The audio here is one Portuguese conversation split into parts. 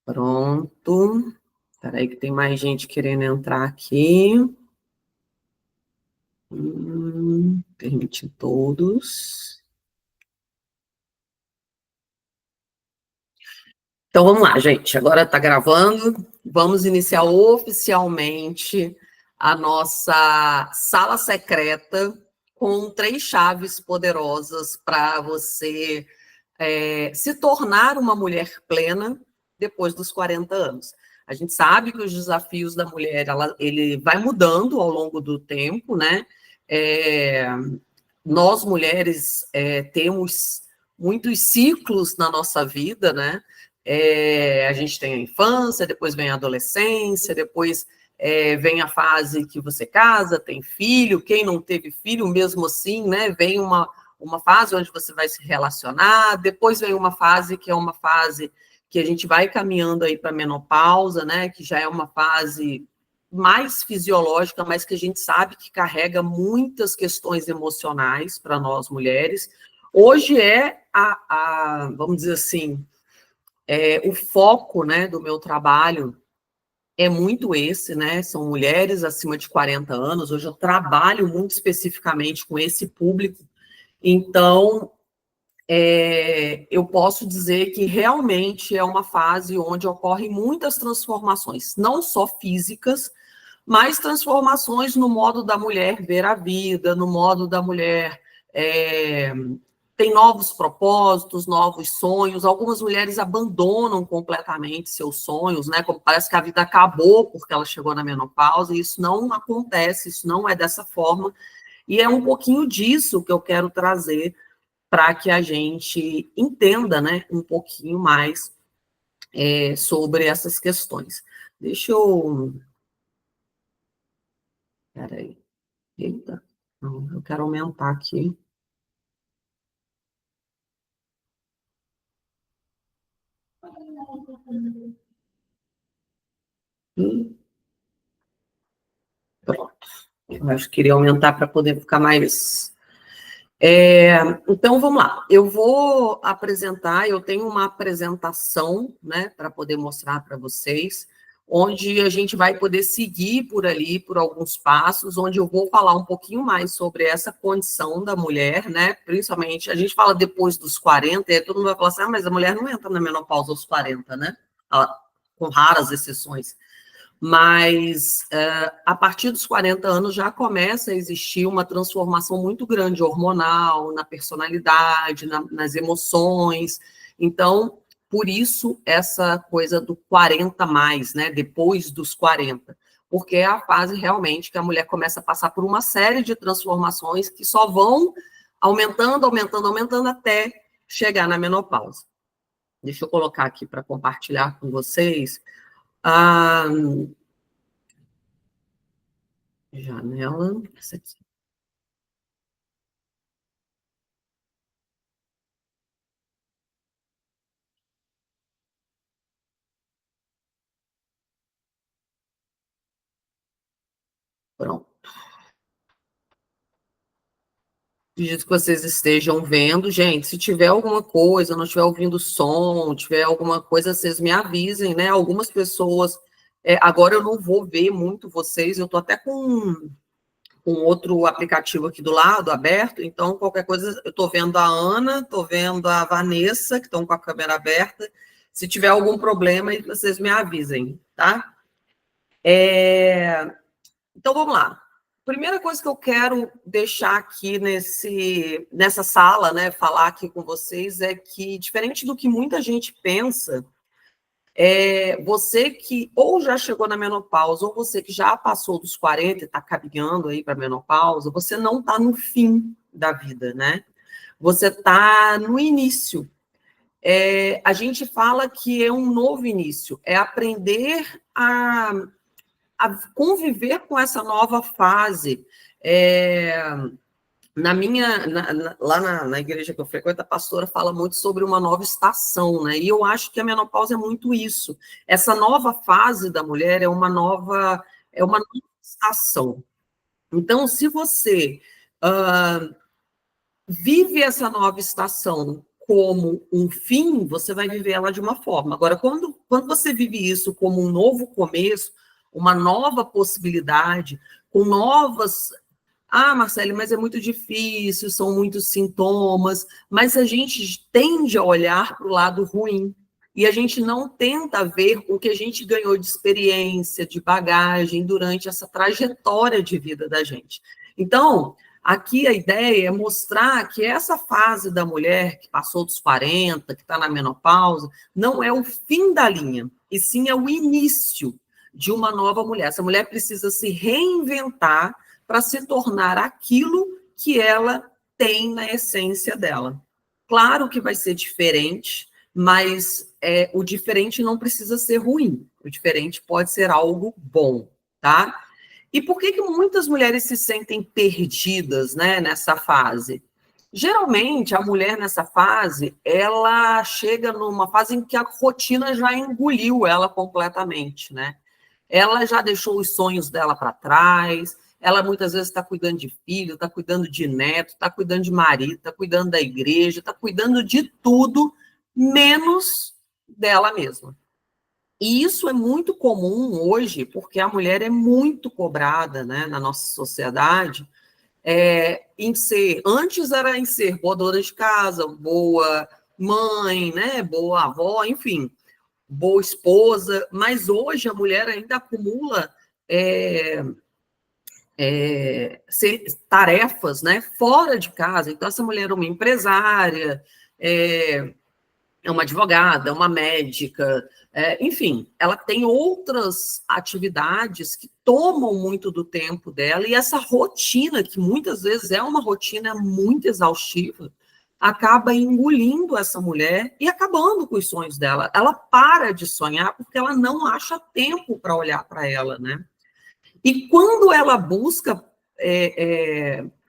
Pronto. Espera aí que tem mais gente querendo entrar aqui. Permite todos. Então vamos lá, gente. Agora está gravando. Vamos iniciar oficialmente a nossa sala secreta com 3 chaves poderosas para você se tornar uma mulher plena depois dos 40 anos. A gente sabe que os desafios da mulher ele vai mudando ao longo do tempo, né? Nós mulheres temos muitos ciclos na nossa vida, né? A gente tem a infância, depois vem a adolescência, depois vem a fase que você casa, tem filho, quem não teve filho, mesmo assim, né? Vem uma fase onde você vai se relacionar, depois vem uma fase que é uma fase que a gente vai caminhando aí para a menopausa, né? Que já é uma fase mais fisiológica, mas que a gente sabe que carrega muitas questões emocionais para nós mulheres. Hoje vamos dizer assim, o foco, né, do meu trabalho é muito esse, né? São mulheres acima de 40 anos. Hoje eu trabalho muito especificamente com esse público. Então, eu posso dizer que realmente é uma fase onde ocorrem muitas transformações, não só físicas, mas transformações no modo da mulher ver a vida, no modo da mulher tem novos propósitos, novos sonhos. Algumas mulheres abandonam completamente seus sonhos, né? Como parece que a vida acabou porque ela chegou na menopausa, e isso não acontece, isso não é dessa forma. E é um pouquinho disso que eu quero trazer para que a gente entenda, né, um pouquinho mais sobre essas questões. Deixa eu... Peraí. Eita. Não, eu quero aumentar aqui. Pronto. Eu acho que queria aumentar para poder ficar mais... então, vamos lá. Eu vou apresentar, eu tenho uma apresentação, né, para poder mostrar para vocês, onde a gente vai poder seguir por ali, por alguns passos, onde eu vou falar um pouquinho mais sobre essa condição da mulher, né, principalmente, a gente fala depois dos 40, e aí todo mundo vai falar assim, mas a mulher não entra na menopausa aos 40, né, com raras exceções. Mas a partir dos 40 anos já começa a existir uma transformação muito grande hormonal, na personalidade, nas emoções. Então, por isso, essa coisa do 40 mais, né? Depois dos 40, porque é a fase realmente que a mulher começa a passar por uma série de transformações que só vão aumentando, aumentando, aumentando até chegar na menopausa. Deixa eu colocar aqui para compartilhar com vocês. Ah, janela, essa aqui. Pronto. Acredito que vocês estejam vendo. Gente, se tiver alguma coisa, não estiver ouvindo som, tiver alguma coisa, vocês me avisem, né? Algumas pessoas. Agora eu não vou ver muito vocês, eu estou até com outro aplicativo aqui do lado, aberto, então qualquer coisa, eu estou vendo a Ana, estou vendo a Vanessa, que estão com a câmera aberta. Se tiver algum problema, vocês me avisem, tá? Então, vamos lá. Primeira coisa que eu quero deixar aqui nessa sala, né, falar aqui com vocês, é que, diferente do que muita gente pensa, você que ou já chegou na menopausa, ou você que já passou dos 40 e está caminhando aí para a menopausa, você não está no fim da vida, né? Você está no início. A gente fala que é um novo início, é aprender a conviver com essa nova fase. Lá na igreja que eu frequento, a pastora fala muito sobre uma nova estação, né? E eu acho que a menopausa é muito isso. Essa nova fase da mulher é uma nova estação. Então, se você vive essa nova estação como um fim, você vai viver ela de uma forma. Agora, quando você vive isso como um novo começo, uma nova possibilidade, com novas... Ah, Marcele, mas é muito difícil, são muitos sintomas, mas a gente tende a olhar para o lado ruim, e a gente não tenta ver o que a gente ganhou de experiência, de bagagem, durante essa trajetória de vida da gente. Então, aqui a ideia é mostrar que essa fase da mulher que passou dos 40, que está na menopausa, não é o fim da linha, e sim é o início de uma nova mulher. Essa mulher precisa se reinventar para se tornar aquilo que ela tem na essência dela. Claro que vai ser diferente, mas o diferente não precisa ser ruim. O diferente pode ser algo bom, tá? E por que muitas mulheres se sentem perdidas, né, nessa fase? Geralmente, a mulher nessa fase, ela chega numa fase em que a rotina já engoliu ela completamente, né? Ela já deixou os sonhos dela para trás, ela muitas vezes está cuidando de filho, está cuidando de neto, está cuidando de marido, está cuidando da igreja, está cuidando de tudo, menos dela mesma. E isso é muito comum hoje, porque a mulher é muito cobrada, né, na nossa sociedade, em ser, antes era em ser boa dona de casa, boa mãe, né, boa avó, enfim, boa esposa, mas hoje a mulher ainda acumula tarefas, né, fora de casa. Então, essa mulher é uma empresária, é uma advogada, é uma médica, enfim, ela tem outras atividades que tomam muito do tempo dela, e essa rotina, que muitas vezes é uma rotina muito exaustiva, acaba engolindo essa mulher e acabando com os sonhos dela. Ela para de sonhar porque ela não acha tempo para olhar para ela, né? E quando ela busca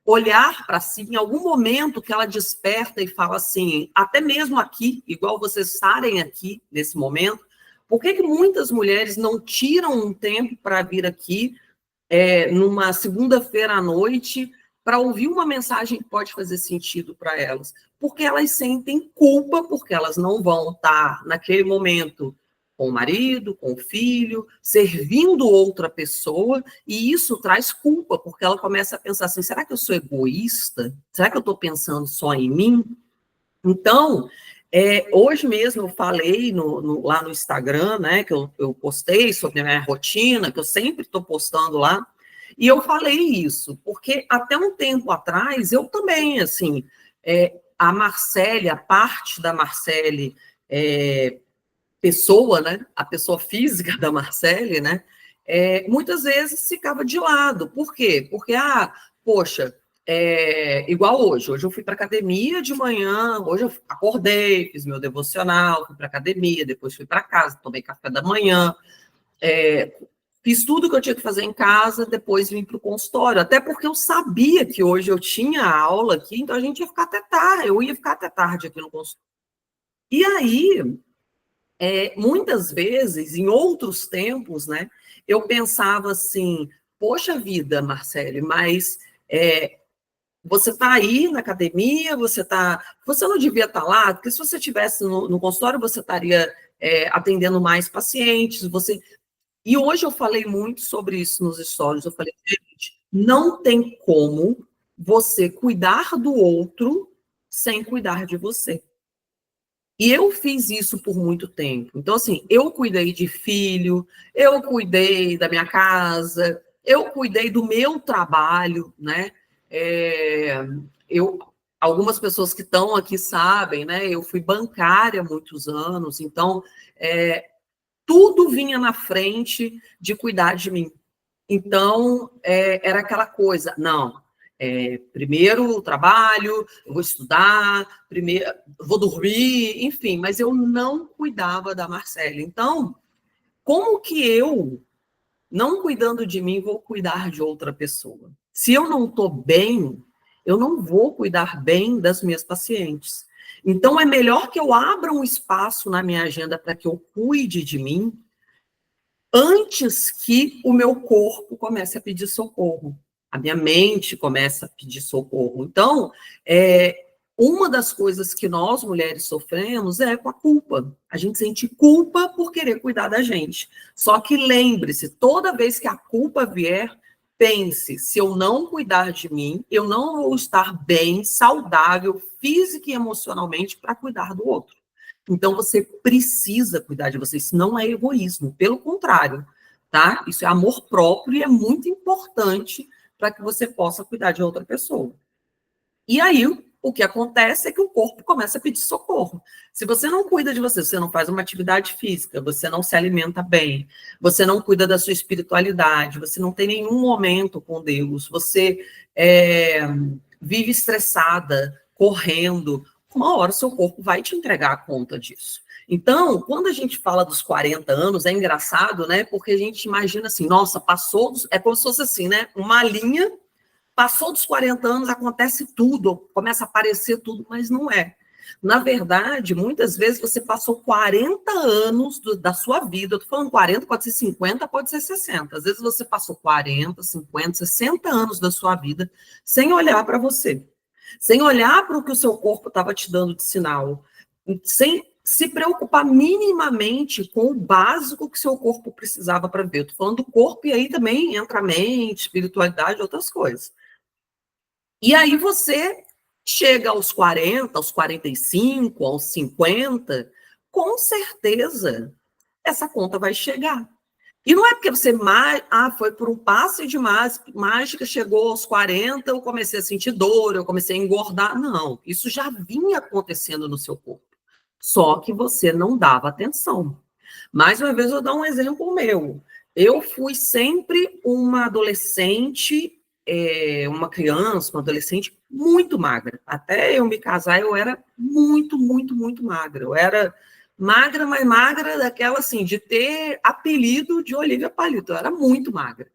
olhar para si, em algum momento que ela desperta e fala assim, até mesmo aqui, igual vocês estarem aqui nesse momento, por que muitas mulheres não tiram um tempo para vir aqui numa segunda-feira à noite para ouvir uma mensagem que pode fazer sentido para elas? Porque elas sentem culpa, porque elas não vão estar naquele momento com o marido, com o filho, servindo outra pessoa, e isso traz culpa, porque ela começa a pensar assim, será que eu sou egoísta? Será que eu estou pensando só em mim? Então, hoje mesmo eu falei lá no Instagram, né, que eu postei sobre a minha rotina, que eu sempre estou postando lá, e eu falei isso, porque até um tempo atrás, eu também, assim, a Marcele, a parte da Marcele, pessoa, né, a pessoa física da Marcele, né, muitas vezes ficava de lado. Por quê? Porque, poxa, igual hoje. Hoje eu fui para academia de manhã, hoje eu acordei, fiz meu devocional, fui para academia, depois fui para casa, tomei café da manhã, fiz tudo que eu tinha que fazer em casa, depois vim para o consultório, até porque eu sabia que hoje eu tinha aula aqui, então a gente ia ficar até tarde, eu ia ficar até tarde aqui no consultório. E aí, muitas vezes, em outros tempos, né, eu pensava assim, poxa vida, Marcele, mas você está aí na academia, você não devia estar lá, porque se você estivesse no consultório, você estaria atendendo mais pacientes, E hoje eu falei muito sobre isso nos stories, eu falei, gente, não tem como você cuidar do outro sem cuidar de você. E eu fiz isso por muito tempo. Então, assim, eu cuidei de filho, eu cuidei da minha casa, eu cuidei do meu trabalho, né? Algumas pessoas que estão aqui sabem, né? Eu fui bancária há muitos anos, então tudo vinha na frente de cuidar de mim. Então, era aquela coisa, não, primeiro o trabalho, eu vou estudar, primeiro vou dormir, enfim, mas eu não cuidava da Marcele. Então, como que eu, não cuidando de mim, vou cuidar de outra pessoa? Se eu não estou bem, eu não vou cuidar bem das minhas pacientes. Então, é melhor que eu abra um espaço na minha agenda para que eu cuide de mim, antes que o meu corpo comece a pedir socorro, a minha mente começa a pedir socorro. Então, uma das coisas que nós, mulheres, sofremos é com a culpa. A gente sente culpa por querer cuidar da gente. Só que lembre-se, toda vez que a culpa vier, pense, se eu não cuidar de mim, eu não vou estar bem, saudável, física e emocionalmente para cuidar do outro. Então, você precisa cuidar de você. Isso não é egoísmo, pelo contrário, tá? Isso é amor próprio e é muito importante para que você possa cuidar de outra pessoa. E aí, o que acontece é que o corpo começa a pedir socorro. Se você não cuida de você, você não faz uma atividade física, você não se alimenta bem, você não cuida da sua espiritualidade, você não tem nenhum momento com Deus, você vive estressada, correndo, uma hora o seu corpo vai te entregar a conta disso. Então, quando a gente fala dos 40 anos, é engraçado, né? Porque a gente imagina assim, nossa, passou, é como se fosse assim, né? Uma linha. Passou dos 40 anos, acontece tudo, começa a aparecer tudo, mas não é. Na verdade, muitas vezes você passou 40 anos da sua vida, eu estou falando 40, pode ser 50, pode ser 60. Às vezes você passou 40, 50, 60 anos da sua vida sem olhar para você, sem olhar para o que o seu corpo estava te dando de sinal, sem se preocupar minimamente com o básico que seu corpo precisava para ver. Eu estou falando do corpo e aí também entra a mente, espiritualidade e outras coisas. E aí você chega aos 40, aos 45, aos 50, com certeza essa conta vai chegar. E não é porque você foi por um passe de mágica, chegou aos 40, eu comecei a sentir dor, eu comecei a engordar. Não, isso já vinha acontecendo no seu corpo. Só que você não dava atenção. Mais uma vez, eu vou dar um exemplo meu. Eu fui sempre uma adolescente, uma criança, uma adolescente muito magra. Até eu me casar, eu era muito, muito, muito magra. Eu era magra, mas magra daquela assim, de ter apelido de Olivia Palito. Eu era muito magra.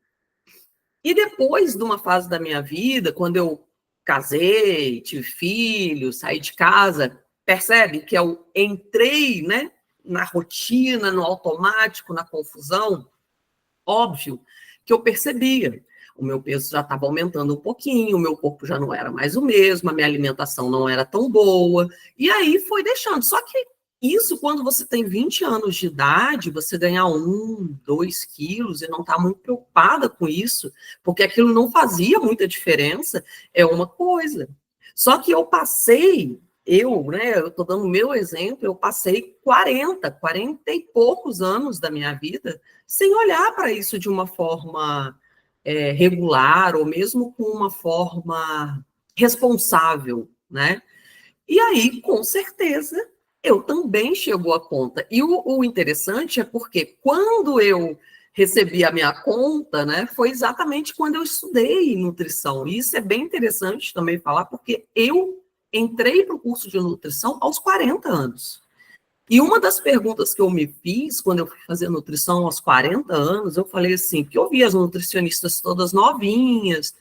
E depois de uma fase da minha vida, quando eu casei, tive filho, saí de casa, percebe que eu entrei, né, na rotina, no automático, na confusão, óbvio que eu percebia. O meu peso já estava aumentando um pouquinho, o meu corpo já não era mais o mesmo, a minha alimentação não era tão boa, e aí foi deixando. Só que isso, quando você tem 20 anos de idade, você ganhar 1, 2 quilos e não está muito preocupada com isso, porque aquilo não fazia muita diferença, é uma coisa. Só que eu passei, eu estou dando o meu exemplo, eu passei 40 e poucos anos da minha vida sem olhar para isso de uma forma regular, ou mesmo com uma forma responsável, né? E aí, com certeza, eu também chegou a conta. E o interessante é porque quando eu recebi a minha conta, né, foi exatamente quando eu estudei nutrição. E isso é bem interessante também falar, porque eu entrei para o curso de nutrição aos 40 anos. E uma das perguntas que eu me fiz quando eu fui fazer nutrição aos 40 anos, eu falei assim, porque eu vi as nutricionistas todas novinhas,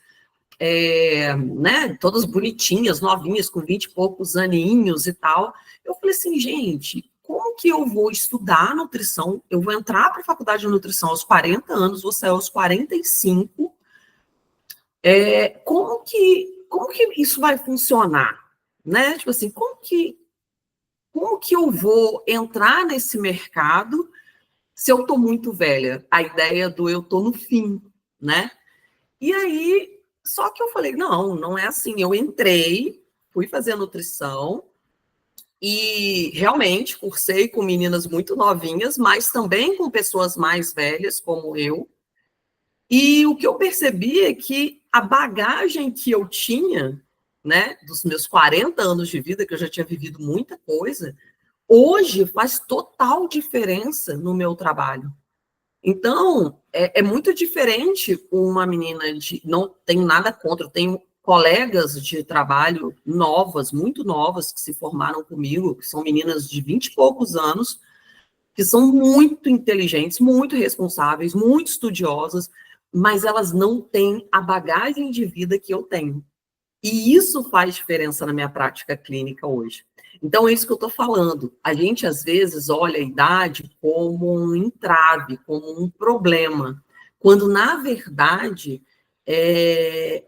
né, todas bonitinhas, novinhas, com 20 e poucos aninhos e tal. Eu falei assim, gente, como que eu vou estudar nutrição? Eu vou entrar para a faculdade de nutrição aos 40 anos, vou sair aos 45. Como que isso vai funcionar? Né? Tipo assim, como que eu vou entrar nesse mercado se eu estou muito velha? A ideia do eu estou no fim, né? E aí, só que eu falei, não é assim. Eu entrei, fui fazer nutrição e realmente cursei com meninas muito novinhas, mas também com pessoas mais velhas, como eu. E o que eu percebi é que a bagagem que eu tinha, né, dos meus 40 anos de vida, que eu já tinha vivido muita coisa, hoje faz total diferença no meu trabalho. Então, é muito diferente uma menina de... Não tenho nada contra, eu tenho colegas de trabalho novas, muito novas, que se formaram comigo, que são meninas de 20 e poucos anos, que são muito inteligentes, muito responsáveis, muito estudiosas, mas elas não têm a bagagem de vida que eu tenho. E isso faz diferença na minha prática clínica hoje. Então, é isso que eu estou falando. A gente, às vezes, olha a idade como um entrave, como um problema, quando, na verdade,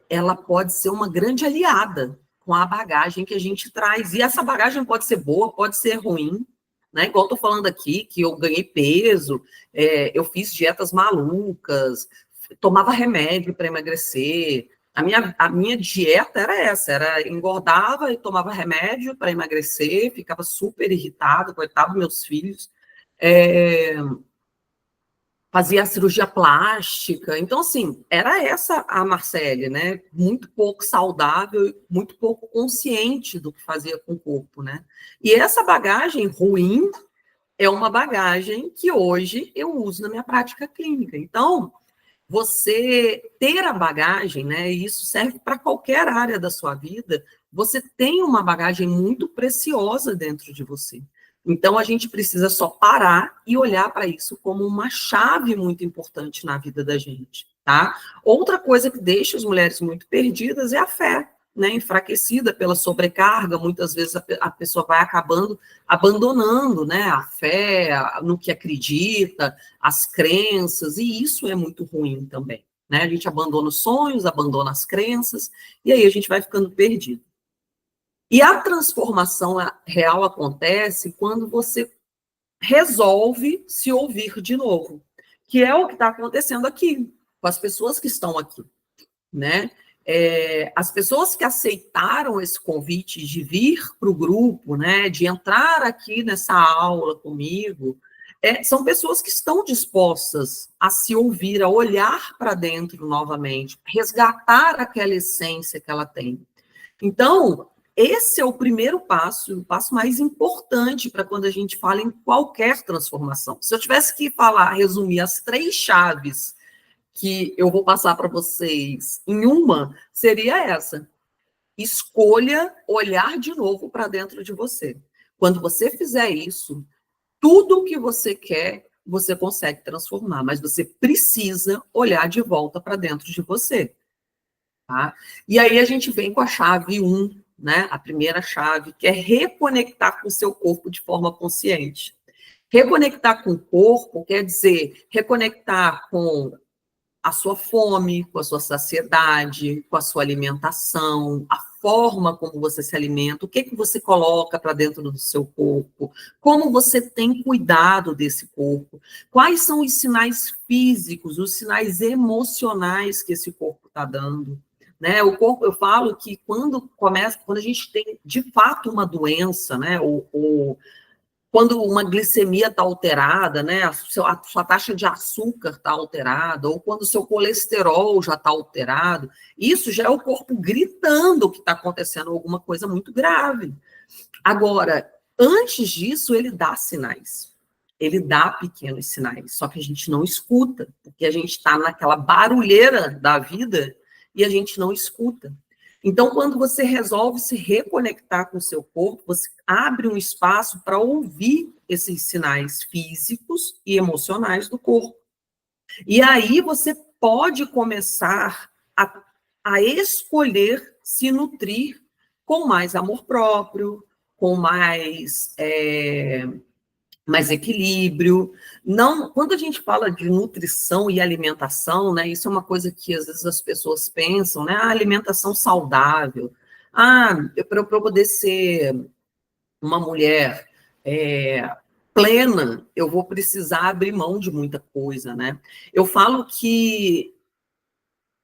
ela pode ser uma grande aliada com a bagagem que a gente traz. E essa bagagem pode ser boa, pode ser ruim, né? Igual eu tô falando aqui, que eu ganhei peso, eu fiz dietas malucas, tomava remédio para emagrecer. A minha dieta era essa, era engordava e tomava remédio para emagrecer, ficava super irritada, coitado dos meus filhos. Fazia cirurgia plástica. Então, assim, era essa a Marcele, né? Muito pouco saudável, muito pouco consciente do que fazia com o corpo, né? E essa bagagem ruim é uma bagagem que hoje eu uso na minha prática clínica. Então, você ter a bagagem, né? E isso serve para qualquer área da sua vida. Você tem uma bagagem muito preciosa dentro de você. Então, a gente precisa só parar e olhar para isso como uma chave muito importante na vida da gente, tá? Outra coisa que deixa as mulheres muito perdidas é a fé, né? Enfraquecida pela sobrecarga, muitas vezes a pessoa vai abandonando, né? A fé, no que acredita, as crenças, e isso é muito ruim também, né? A gente abandona os sonhos, abandona as crenças, e aí a gente vai ficando perdido. E a transformação real acontece quando você resolve se ouvir de novo, que é o que está acontecendo aqui, com as pessoas que estão aqui, né? As pessoas que aceitaram esse convite de vir para o grupo, né, de entrar aqui nessa aula comigo, são pessoas que estão dispostas a se ouvir, a olhar para dentro novamente, resgatar aquela essência que ela tem. Então, esse é o primeiro passo, o passo mais importante para quando a gente fala em qualquer transformação. Se eu tivesse que falar, resumir as 3 chaves que eu vou passar para vocês em uma, seria essa. Escolha olhar de novo para dentro de você. Quando você fizer isso, tudo o que você quer, você consegue transformar, mas você precisa olhar de volta para dentro de você. Tá? E aí a gente vem com a chave 1, né? A primeira chave, que é reconectar com o seu corpo de forma consciente. Reconectar com o corpo quer dizer reconectar com a sua fome, com a sua saciedade, com a sua alimentação, a forma como você se alimenta, o que você coloca para dentro do seu corpo, como você tem cuidado desse corpo, quais são os sinais físicos, os sinais emocionais que esse corpo está dando. Né? O corpo, eu falo que quando a gente tem de fato uma doença, né? Quando uma glicemia está alterada, né, a sua taxa de açúcar está alterada, ou quando o seu colesterol já está alterado, isso já é o corpo gritando que está acontecendo alguma coisa muito grave. Agora, antes disso, ele dá sinais. Ele dá pequenos sinais, só que a gente não escuta, porque a gente está naquela barulheira da vida e a gente não escuta. Então, quando você resolve se reconectar com o seu corpo, você abre um espaço para ouvir esses sinais físicos e emocionais do corpo. E aí você pode começar a escolher se nutrir com mais amor próprio, com mais equilíbrio. Não, quando a gente fala de nutrição e alimentação, né, isso é uma coisa que às vezes as pessoas pensam, né, a alimentação saudável. Para eu poder ser uma mulher plena, eu vou precisar abrir mão de muita coisa, né? Eu falo que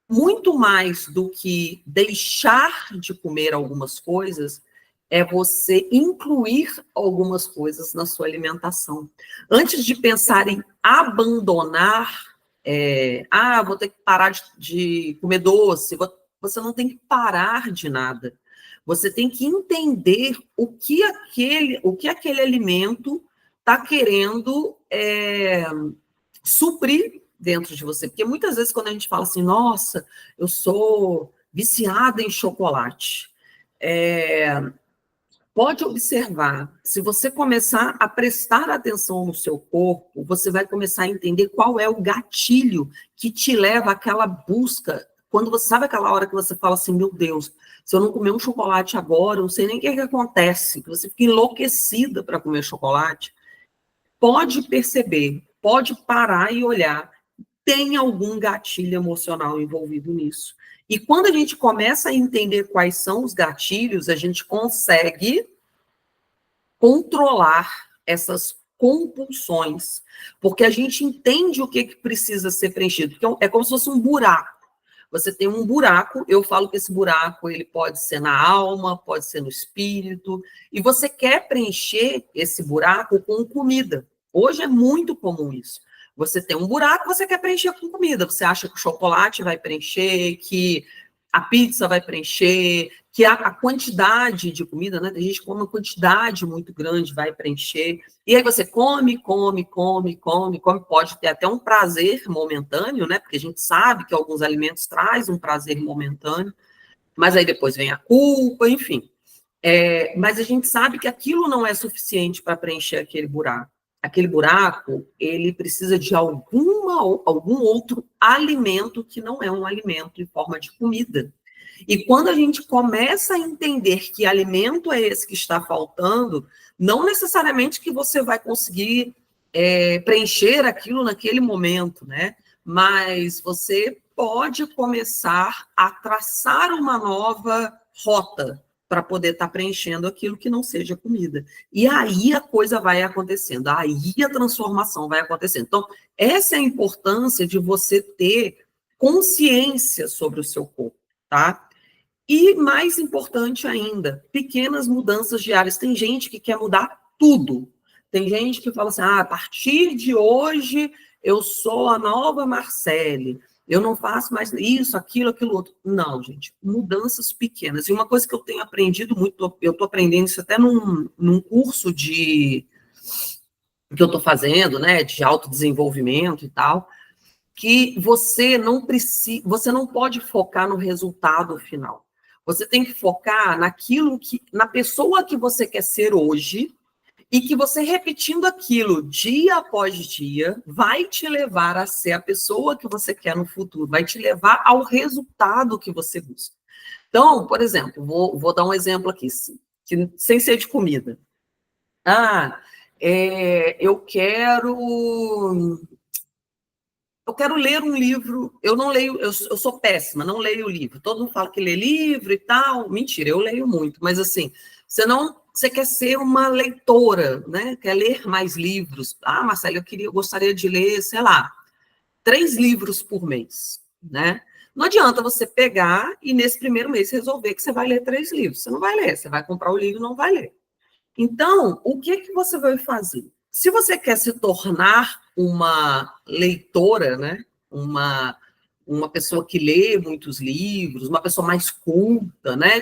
muito mais do que deixar de comer algumas coisas, é você incluir algumas coisas na sua alimentação. Antes de pensar em abandonar, vou ter que parar de comer doce, você não tem que parar de nada. Você tem que entender o que aquele alimento está querendo suprir dentro de você. Porque muitas vezes quando a gente fala assim, nossa, eu sou viciada em chocolate, pode observar, se você começar a prestar atenção no seu corpo, você vai começar a entender qual é o gatilho que te leva àquela busca. Quando você sabe aquela hora que você fala assim, meu Deus, se eu não comer um chocolate agora, eu não sei nem o que acontece, que você fica enlouquecida para comer chocolate, pode perceber, pode parar e olhar, tem algum gatilho emocional envolvido nisso. E quando a gente começa a entender quais são os gatilhos, a gente consegue controlar essas compulsões, porque a gente entende o que precisa ser preenchido. Então, é como se fosse um buraco. Você tem um buraco, eu falo que esse buraco ele pode ser na alma, pode ser no espírito, e você quer preencher esse buraco com comida. Hoje é muito comum isso. Você tem um buraco, você quer preencher com comida. Você acha que o chocolate vai preencher, que a pizza vai preencher, que a quantidade de comida, né? A gente come uma quantidade muito grande, vai preencher. E aí você come, pode ter até um prazer momentâneo, né? Porque a gente sabe que alguns alimentos trazem um prazer momentâneo, mas aí depois vem a culpa, enfim. Mas a gente sabe que aquilo não é suficiente para preencher aquele buraco. Aquele buraco, ele precisa de algum outro alimento que não é um alimento em forma de comida. E quando a gente começa a entender que alimento é esse que está faltando, não necessariamente que você vai conseguir preencher aquilo naquele momento, né? Mas você pode começar a traçar uma nova rota para poder estar preenchendo aquilo que não seja comida. E aí a coisa vai acontecendo, aí a transformação vai acontecendo. Então, essa é a importância de você ter consciência sobre o seu corpo, tá? E mais importante ainda, pequenas mudanças diárias. Tem gente que quer mudar tudo. Tem gente que fala assim, a partir de hoje eu sou a nova Marcele. Eu não faço mais isso, aquilo outro. Não, gente, mudanças pequenas. E uma coisa que eu tenho aprendido muito, eu estou aprendendo isso até num curso que eu estou fazendo, né, de autodesenvolvimento e tal, que você não pode focar no resultado final. Você tem que focar na pessoa que você quer ser hoje, e que você repetindo aquilo dia após dia vai te levar a ser a pessoa que você quer no futuro, vai te levar ao resultado que você busca. Então, por exemplo, vou dar um exemplo aqui, sem ser de comida. Eu quero ler um livro, eu não leio, eu sou péssima, não leio livro. Todo mundo fala que lê livro e tal. Mentira, eu leio muito, mas assim, você quer ser uma leitora, né? Quer ler mais livros. Marcelo, eu gostaria de ler, sei lá, 3 livros por mês, né? Não adianta você pegar e nesse primeiro mês resolver que você vai ler 3 livros. Você não vai ler, você vai comprar o livro e não vai ler. Então, o que você vai fazer? Se você quer se tornar uma leitora, né? Uma pessoa que lê muitos livros, uma pessoa mais culta, né?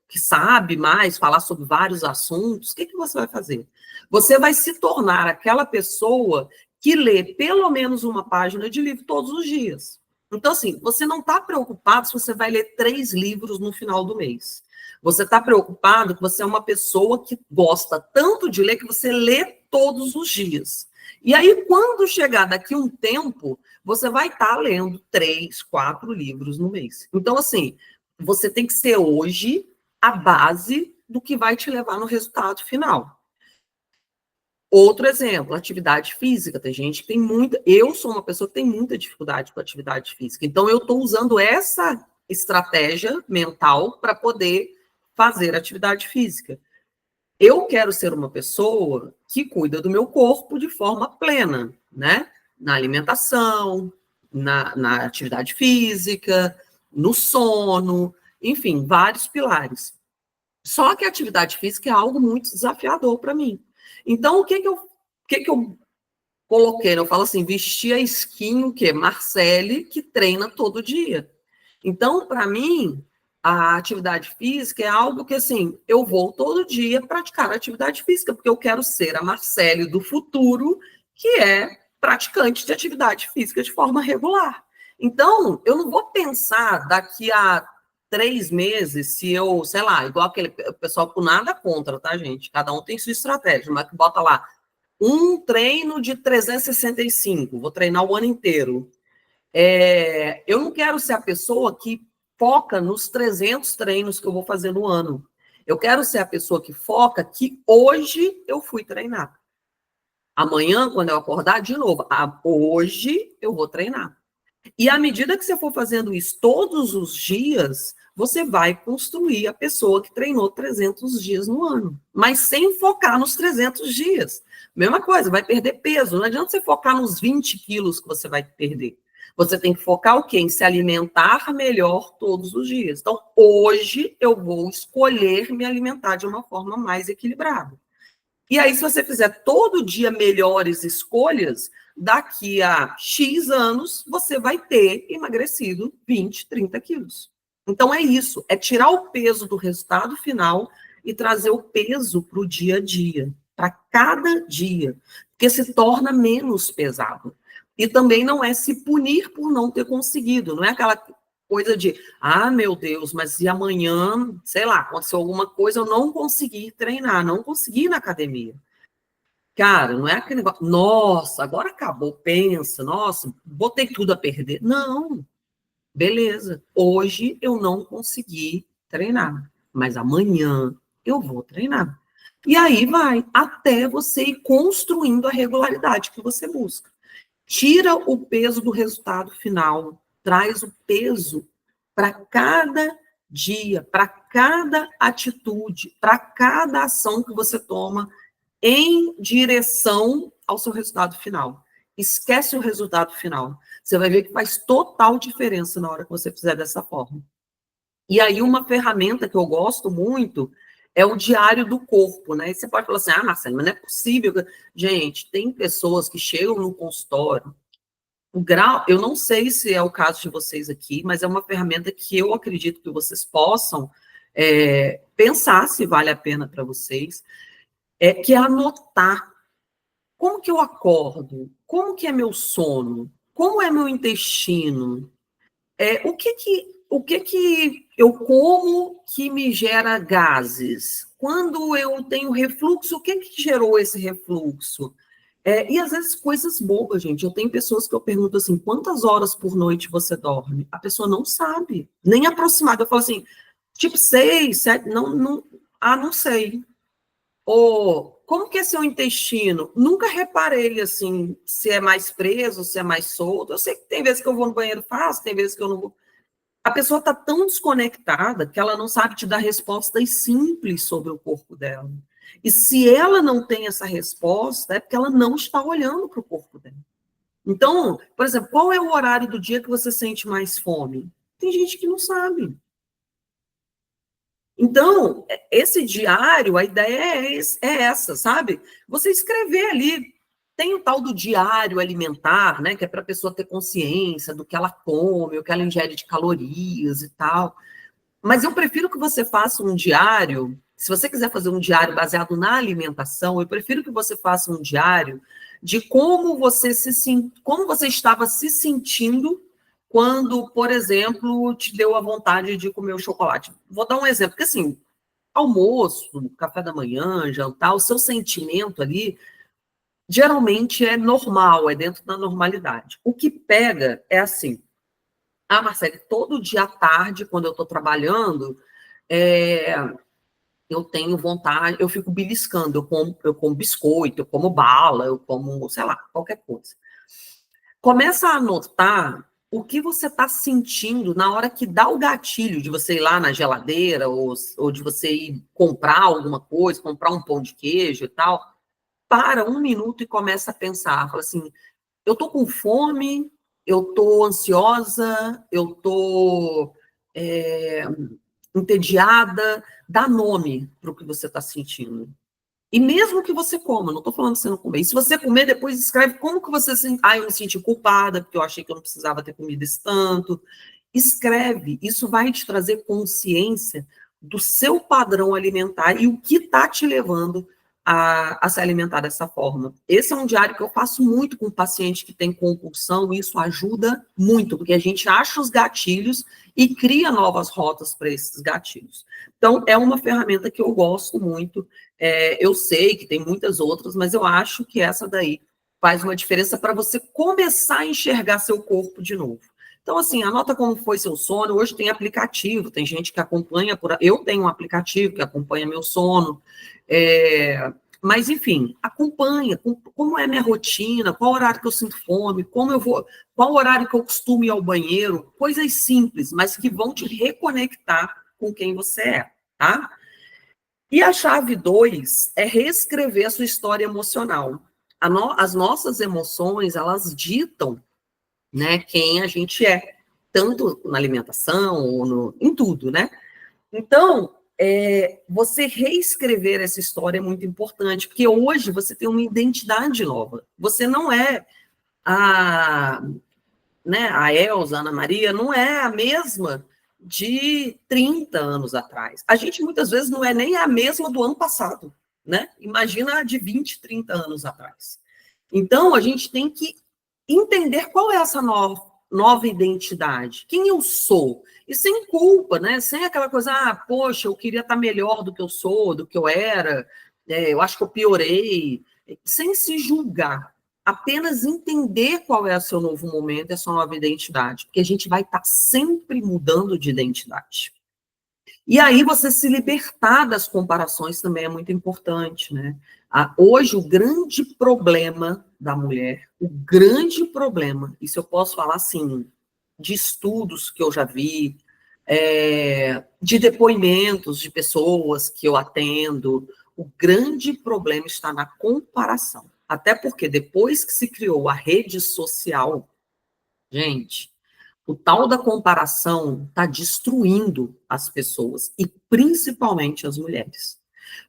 Que sabe mais falar sobre vários assuntos, o que você vai fazer? Você vai se tornar aquela pessoa que lê pelo menos uma página de livro todos os dias. Então, assim, você não está preocupado se você vai ler 3 livros no final do mês. Você está preocupado que você é uma pessoa que gosta tanto de ler que você lê todos os dias. E aí, quando chegar daqui um tempo, você vai estar lendo 3, 4 livros no mês. Então, assim, você tem que ser hoje a base do que vai te levar no resultado final. Outro exemplo, atividade física. Tem gente que tem muita... Eu sou uma pessoa que tem muita dificuldade com atividade física. Então, eu estou usando essa estratégia mental para poder fazer atividade física. Eu quero ser uma pessoa que cuida do meu corpo de forma plena, né? Na alimentação, na atividade física, no sono, enfim, vários pilares. Só que a atividade física é algo muito desafiador para mim. Então, o que eu coloquei? Eu falo assim, vestir a skin, o quê? Marcele, que treina todo dia. Então, para mim, a atividade física é algo que, assim, eu vou todo dia praticar atividade física, porque eu quero ser a Marcele do futuro, que é praticante de atividade física de forma regular. Então, eu não vou pensar daqui a 3 meses, se eu, sei lá, igual aquele pessoal com nada contra, tá, gente? Cada um tem sua estratégia, mas que bota lá, um treino de 365, vou treinar o ano inteiro. Eu não quero ser a pessoa que foca nos 300 treinos que eu vou fazer no ano. Eu quero ser a pessoa que foca que hoje eu fui treinar. Amanhã, quando eu acordar, de novo, hoje eu vou treinar. E à medida que você for fazendo isso todos os dias, você vai construir a pessoa que treinou 300 dias no ano, mas sem focar nos 300 dias. Mesma coisa, vai perder peso. Não adianta você focar nos 20 quilos que você vai perder. Você tem que focar o quê? Em se alimentar melhor todos os dias. Então, hoje eu vou escolher me alimentar de uma forma mais equilibrada. E aí, se você fizer todo dia melhores escolhas, daqui a X anos, você vai ter emagrecido 20, 30 quilos. Então, é isso, é tirar o peso do resultado final e trazer o peso para o dia a dia, para cada dia, porque se torna menos pesado. E também não é se punir por não ter conseguido, não é aquela coisa de, meu Deus, mas e amanhã, sei lá, aconteceu alguma coisa, eu não consegui treinar, não consegui ir na academia. Cara, não é aquele negócio, nossa, agora acabou, pensa, nossa, botei tudo a perder. Não, beleza, hoje eu não consegui treinar, mas amanhã eu vou treinar. E aí vai, até você ir construindo a regularidade que você busca. Tira o peso do resultado final, traz o peso para cada dia, para cada atitude, para cada ação que você toma em direção ao seu resultado final. Esquece o resultado final. Você vai ver que faz total diferença na hora que você fizer dessa forma. E aí, uma ferramenta que eu gosto muito é o diário do corpo, né? E você pode falar assim, Marcelo, mas não é possível. Gente, tem pessoas que chegam no consultório, o grau, eu não sei se é o caso de vocês aqui, mas é uma ferramenta que eu acredito que vocês possam pensar se vale a pena para vocês, que é anotar como que eu acordo, como que é meu sono, como é meu intestino, o que eu como que me gera gases, quando eu tenho refluxo, o que gerou esse refluxo? E às vezes coisas bobas, gente. Eu tenho pessoas que eu pergunto assim, quantas horas por noite você dorme? A pessoa não sabe, nem aproximada. Eu falo assim, tipo 6, 7, não sei. Ou como que é seu intestino? Nunca reparei, assim, se é mais preso, se é mais solto. Eu sei que tem vezes que eu vou no banheiro fácil, tem vezes que eu não vou. A pessoa está tão desconectada que ela não sabe te dar respostas simples sobre o corpo dela. E se ela não tem essa resposta, é porque ela não está olhando para o corpo dela. Então, por exemplo, qual é o horário do dia que você sente mais fome? Tem gente que não sabe. Então, esse diário, a ideia é essa, sabe? Você escrever ali. Tem o tal do diário alimentar, né? Que é para a pessoa ter consciência do que ela come, o que ela ingere de calorias e tal. Mas eu prefiro que você faça um diário. Se você quiser fazer um diário baseado na alimentação, eu prefiro que você faça um diário de como como você estava se sentindo quando, por exemplo, te deu a vontade de comer o chocolate. Vou dar um exemplo, porque assim, almoço, café da manhã, jantar, o seu sentimento ali geralmente é normal, é dentro da normalidade. O que pega é assim, Marcele, todo dia à tarde, quando eu estou trabalhando, eu tenho vontade, eu fico beliscando, eu como biscoito, eu como bala, eu como, sei lá, qualquer coisa. Começa a anotar o que você está sentindo na hora que dá o gatilho de você ir lá na geladeira ou de você ir comprar alguma coisa, comprar um pão de queijo e tal. Para um minuto e começa a pensar. Fala assim, eu estou com fome, eu estou ansiosa, eu estou entediada. Dá nome para o que você está sentindo. E mesmo que você coma, não estou falando que você não comer. E se você comer, depois escreve como que você se... eu me senti culpada, porque eu achei que eu não precisava ter comido esse tanto. Escreve, isso vai te trazer consciência do seu padrão alimentar e o que está te levando a se alimentar dessa forma. Esse é um diário que eu faço muito com paciente que tem compulsão, e isso ajuda muito, porque a gente acha os gatilhos e cria novas rotas para esses gatilhos. Então, é uma ferramenta que eu gosto muito. Eu sei que tem muitas outras, mas eu acho que essa daí faz uma diferença para você começar a enxergar seu corpo de novo. Então, assim, anota como foi seu sono. Hoje tem aplicativo, tem gente que acompanha, eu tenho um aplicativo que acompanha meu sono. Mas, enfim, acompanha como é a minha rotina, qual horário que eu sinto fome, qual horário que eu costumo ir ao banheiro, coisas simples, mas que vão te reconectar com quem você é, tá? E a chave 2 é reescrever a sua história emocional. As nossas emoções, elas ditam, né, quem a gente é, tanto na alimentação ou em tudo, né? Então, você reescrever essa história é muito importante, porque hoje você tem uma identidade nova. Você não é a, né, a Elza, a Ana Maria, não é a mesma de 30 anos atrás. A gente muitas vezes não é nem a mesma do ano passado, né? Imagina a de 20, 30 anos atrás. Então, a gente tem que entender qual é essa nova identidade, quem eu sou, e sem culpa, né? Sem aquela coisa, poxa, eu queria estar melhor do que eu sou, do que eu era, eu acho que eu piorei, sem se julgar, apenas entender qual é o seu novo momento, a sua nova identidade, porque a gente vai estar sempre mudando de identidade. E aí você se libertar das comparações também é muito importante, né? Hoje, o grande problema da mulher, o grande problema, isso eu posso falar assim, de estudos que eu já vi, de depoimentos de pessoas que eu atendo, o grande problema está na comparação. Até porque depois que se criou a rede social, gente, o tal da comparação está destruindo as pessoas, e principalmente as mulheres.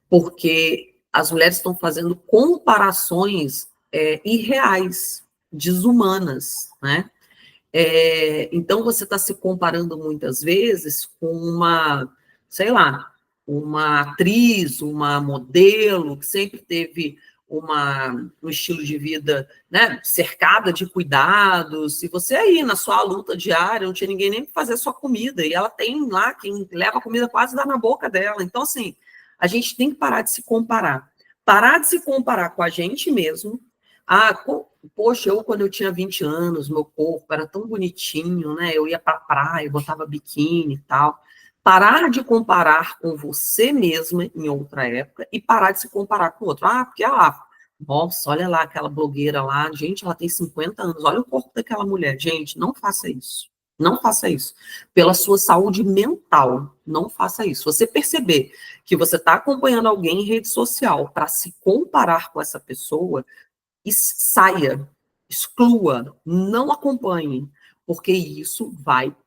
Porque as mulheres estão fazendo comparações irreais, desumanas, né? Então, você está se comparando muitas vezes com sei lá, uma atriz, uma modelo, que sempre teve um estilo de vida, né, cercada de cuidados, e você aí, na sua luta diária, não tinha ninguém nem para fazer a sua comida, e ela tem lá quem leva a comida quase dá na boca dela. Então, assim, a gente tem que parar de se comparar. Parar de se comparar com a gente mesmo. Poxa, quando eu tinha 20 anos, meu corpo era tão bonitinho, né? Eu ia para a praia, botava biquíni e tal. Parar de comparar com você mesma em outra época e parar de se comparar com o outro. Porque, nossa, olha lá aquela blogueira lá, gente, ela tem 50 anos, olha o corpo daquela mulher. Gente, não faça isso. Não faça isso. Pela sua saúde mental, não faça isso. Você perceber que você está acompanhando alguém em rede social para se comparar com essa pessoa, saia, exclua, não acompanhe, porque isso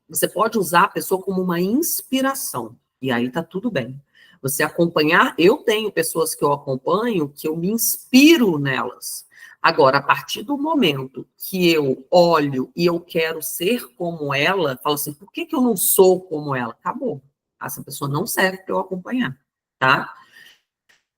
você pode usar a pessoa como uma inspiração, e aí tá tudo bem. Você acompanhar, eu tenho pessoas que eu acompanho, que eu me inspiro nelas. Agora, a partir do momento que eu olho e eu quero ser como ela, falo assim, por que eu não sou como ela? Acabou. Essa pessoa não serve para eu acompanhar, tá?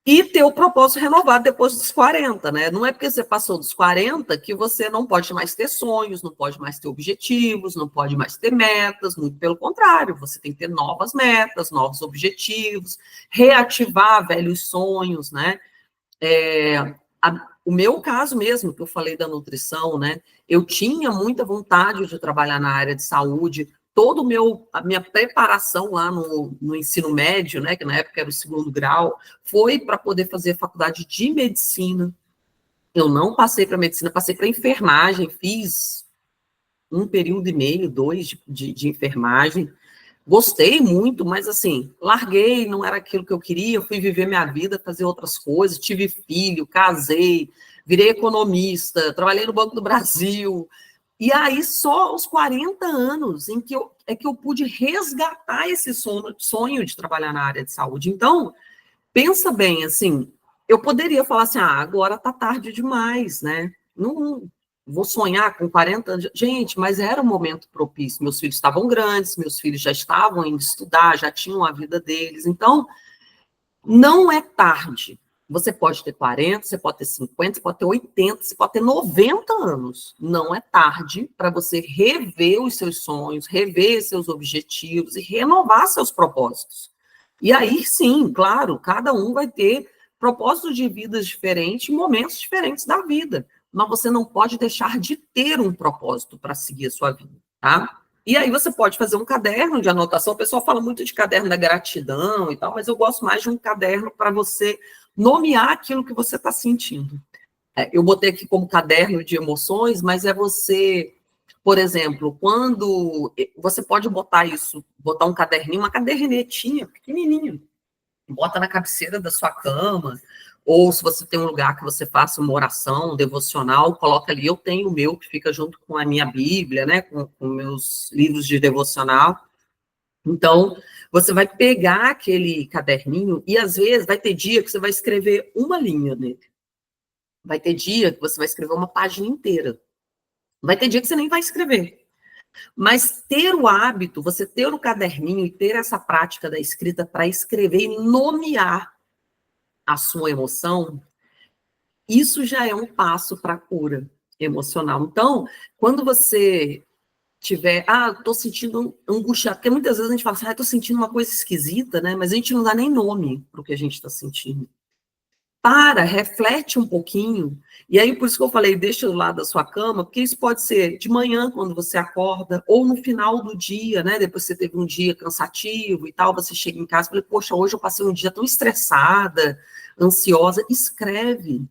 E ter o propósito renovado depois dos 40, né? Não é porque você passou dos 40 que você não pode mais ter sonhos, não pode mais ter objetivos, não pode mais ter metas, muito pelo contrário, você tem que ter novas metas, novos objetivos, reativar velhos sonhos, né? O meu caso mesmo, que eu falei da nutrição, né? Eu tinha muita vontade de trabalhar na área de saúde, a minha preparação lá no ensino médio, né, que na época era o 2º grau, foi para poder fazer faculdade de medicina. Eu não passei para medicina, passei para enfermagem, fiz 1 período e meio, 2 de enfermagem. Gostei muito, mas assim, larguei, não era aquilo que eu queria, fui viver minha vida, fazer outras coisas, tive filho, casei, virei economista, trabalhei no Banco do Brasil. E aí, só aos 40 anos em que eu pude resgatar esse sonho de trabalhar na área de saúde. Então, pensa bem, assim, eu poderia falar assim, agora tá tarde demais, né? Não vou sonhar com 40 anos. Gente, mas era um momento propício. Meus filhos estavam grandes, meus filhos já estavam indo estudar, já tinham a vida deles. Então, não é tarde. Você pode ter 40, você pode ter 50, você pode ter 80, você pode ter 90 anos. Não é tarde para você rever os seus sonhos, rever seus objetivos e renovar seus propósitos. E aí, sim, claro, cada um vai ter propósitos de vida diferentes, momentos diferentes da vida. Mas você não pode deixar de ter um propósito para seguir a sua vida, tá? E aí você pode fazer um caderno de anotação. O pessoal fala muito de caderno da gratidão e tal, mas eu gosto mais de um caderno para você nomear aquilo que você está sentindo. Eu botei aqui como caderno de emoções, mas é você, por exemplo, quando você pode botar isso, botar um caderninho, uma cadernetinha pequenininha, bota na cabeceira da sua cama, ou se você tem um lugar que você faça uma oração, um devocional, coloca ali. Eu tenho o meu, que fica junto com a minha Bíblia, né, com meus livros de devocional. Então, você vai pegar aquele caderninho e, às vezes, vai ter dia que você vai escrever uma linha nele. Vai ter dia que você vai escrever uma página inteira. Vai ter dia que você nem vai escrever. Mas ter o hábito, você ter o caderninho e ter essa prática da escrita para escrever e nomear a sua emoção, isso já é um passo para a cura emocional. Então, quando você tiver, estou sentindo angustiado, porque muitas vezes a gente fala assim, estou sentindo uma coisa esquisita, né? Mas a gente não dá nem nome para o que a gente está sentindo. Reflete um pouquinho, e aí por isso que eu falei, deixa do lado da sua cama, porque isso pode ser de manhã, quando você acorda, ou no final do dia, né, depois você teve um dia cansativo e tal, você chega em casa e fala, poxa, hoje eu passei um dia tão estressada, ansiosa, escreve.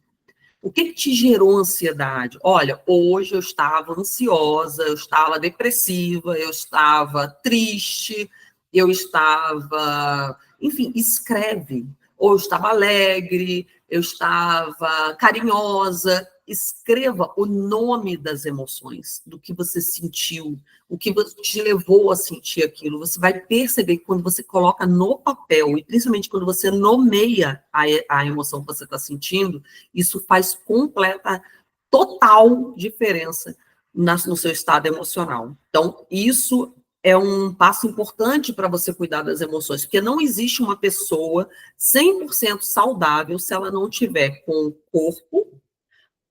O que te gerou ansiedade? Olha, hoje eu estava ansiosa, eu estava depressiva, eu estava triste, eu estava... Enfim, escreve. Ou eu estava alegre, eu estava carinhosa. Escreva o nome das emoções, do que você sentiu, o que te levou a sentir aquilo. Você vai perceber que quando você coloca no papel, e principalmente quando você nomeia a emoção que você está sentindo, isso faz total diferença no seu estado emocional. Então, isso é um passo importante para você cuidar das emoções, porque não existe uma pessoa 100% saudável se ela não tiver com o corpo,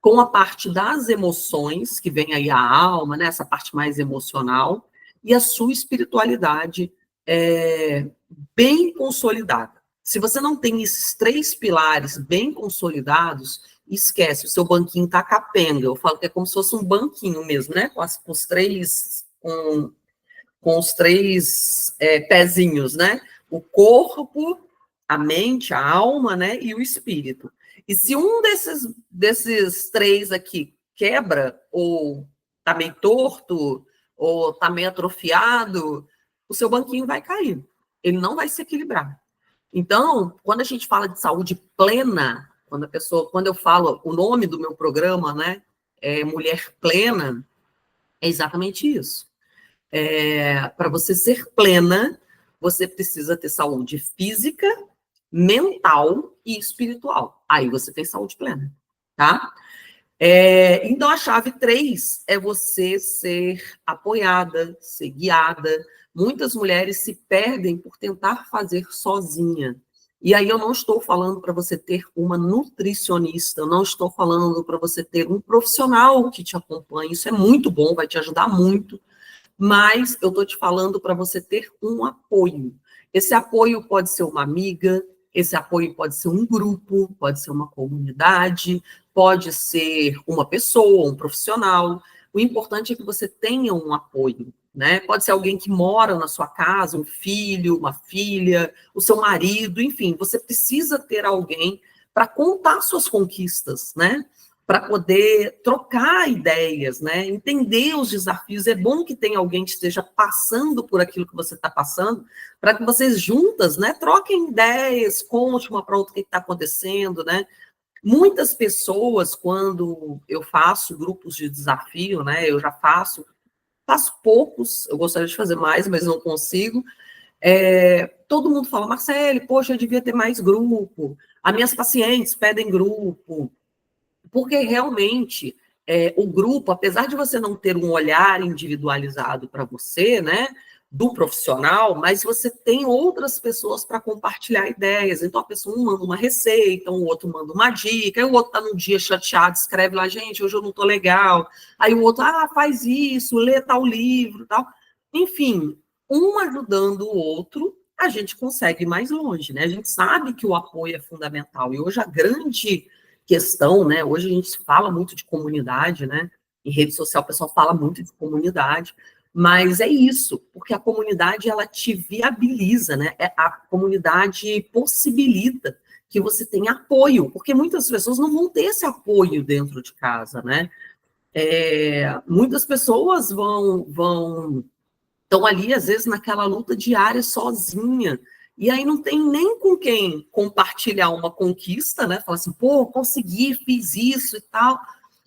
com a parte das emoções, que vem aí a alma, né, essa parte mais emocional, e a sua espiritualidade bem consolidada. Se você não tem esses 3 pilares bem consolidados, esquece, o seu banquinho está capenga. Eu falo que é como se fosse um banquinho mesmo, né? Com os três pezinhos, né? O corpo, a mente, a alma, né? E o espírito. E se um desses 3 aqui quebra, ou está meio torto, ou está meio atrofiado, o seu banquinho vai cair. Ele não vai se equilibrar. Então, quando a gente fala de saúde plena, quando eu falo o nome do meu programa, né, Mulher Plena, é exatamente isso. Para você ser plena, você precisa ter saúde física, mental e espiritual. Aí você tem saúde plena, tá? Então, a chave 3 é você ser apoiada, ser guiada. Muitas mulheres se perdem por tentar fazer sozinha. E aí eu não estou falando para você ter uma nutricionista, eu não estou falando para você ter um profissional que te acompanhe. Isso é muito bom, vai te ajudar muito. Mas eu estou te falando para você ter um apoio. Esse apoio pode ser uma amiga, esse apoio pode ser um grupo, pode ser uma comunidade, pode ser uma pessoa, um profissional. O importante é que você tenha um apoio, né? Pode ser alguém que mora na sua casa, um filho, uma filha, o seu marido, enfim, você precisa ter alguém para contar suas conquistas, né? Para poder trocar ideias, né? Entender os desafios. É bom que tenha alguém que esteja passando por aquilo que você está passando, para que vocês juntas, né, troquem ideias, conte uma para outra o que está acontecendo, né? Muitas pessoas, quando eu faço grupos de desafio, né, eu já faço poucos, eu gostaria de fazer mais, mas não consigo. Todo mundo fala, Marcele, poxa, eu devia ter mais grupo. As minhas pacientes pedem grupo. Porque realmente o grupo, apesar de você não ter um olhar individualizado para você, né, do profissional, mas você tem outras pessoas para compartilhar ideias. Então, a pessoa manda uma receita, o outro manda uma dica, aí o outro está num dia chateado, escreve lá, gente, hoje eu não estou legal. Aí o outro, faz isso, lê tal livro, tal. Enfim, um ajudando o outro, a gente consegue ir mais longe, né? A gente sabe que o apoio é fundamental. E hoje a grande questão, né? Hoje a gente fala muito de comunidade, né? Em rede social o pessoal fala muito de comunidade, mas é isso, porque a comunidade ela te viabiliza, né? A comunidade possibilita que você tenha apoio, porque muitas pessoas não vão ter esse apoio dentro de casa, né? Muitas pessoas estão ali, às vezes, naquela luta diária sozinha, e aí não tem nem com quem compartilhar uma conquista, né? Falar assim, pô, consegui, fiz isso e tal,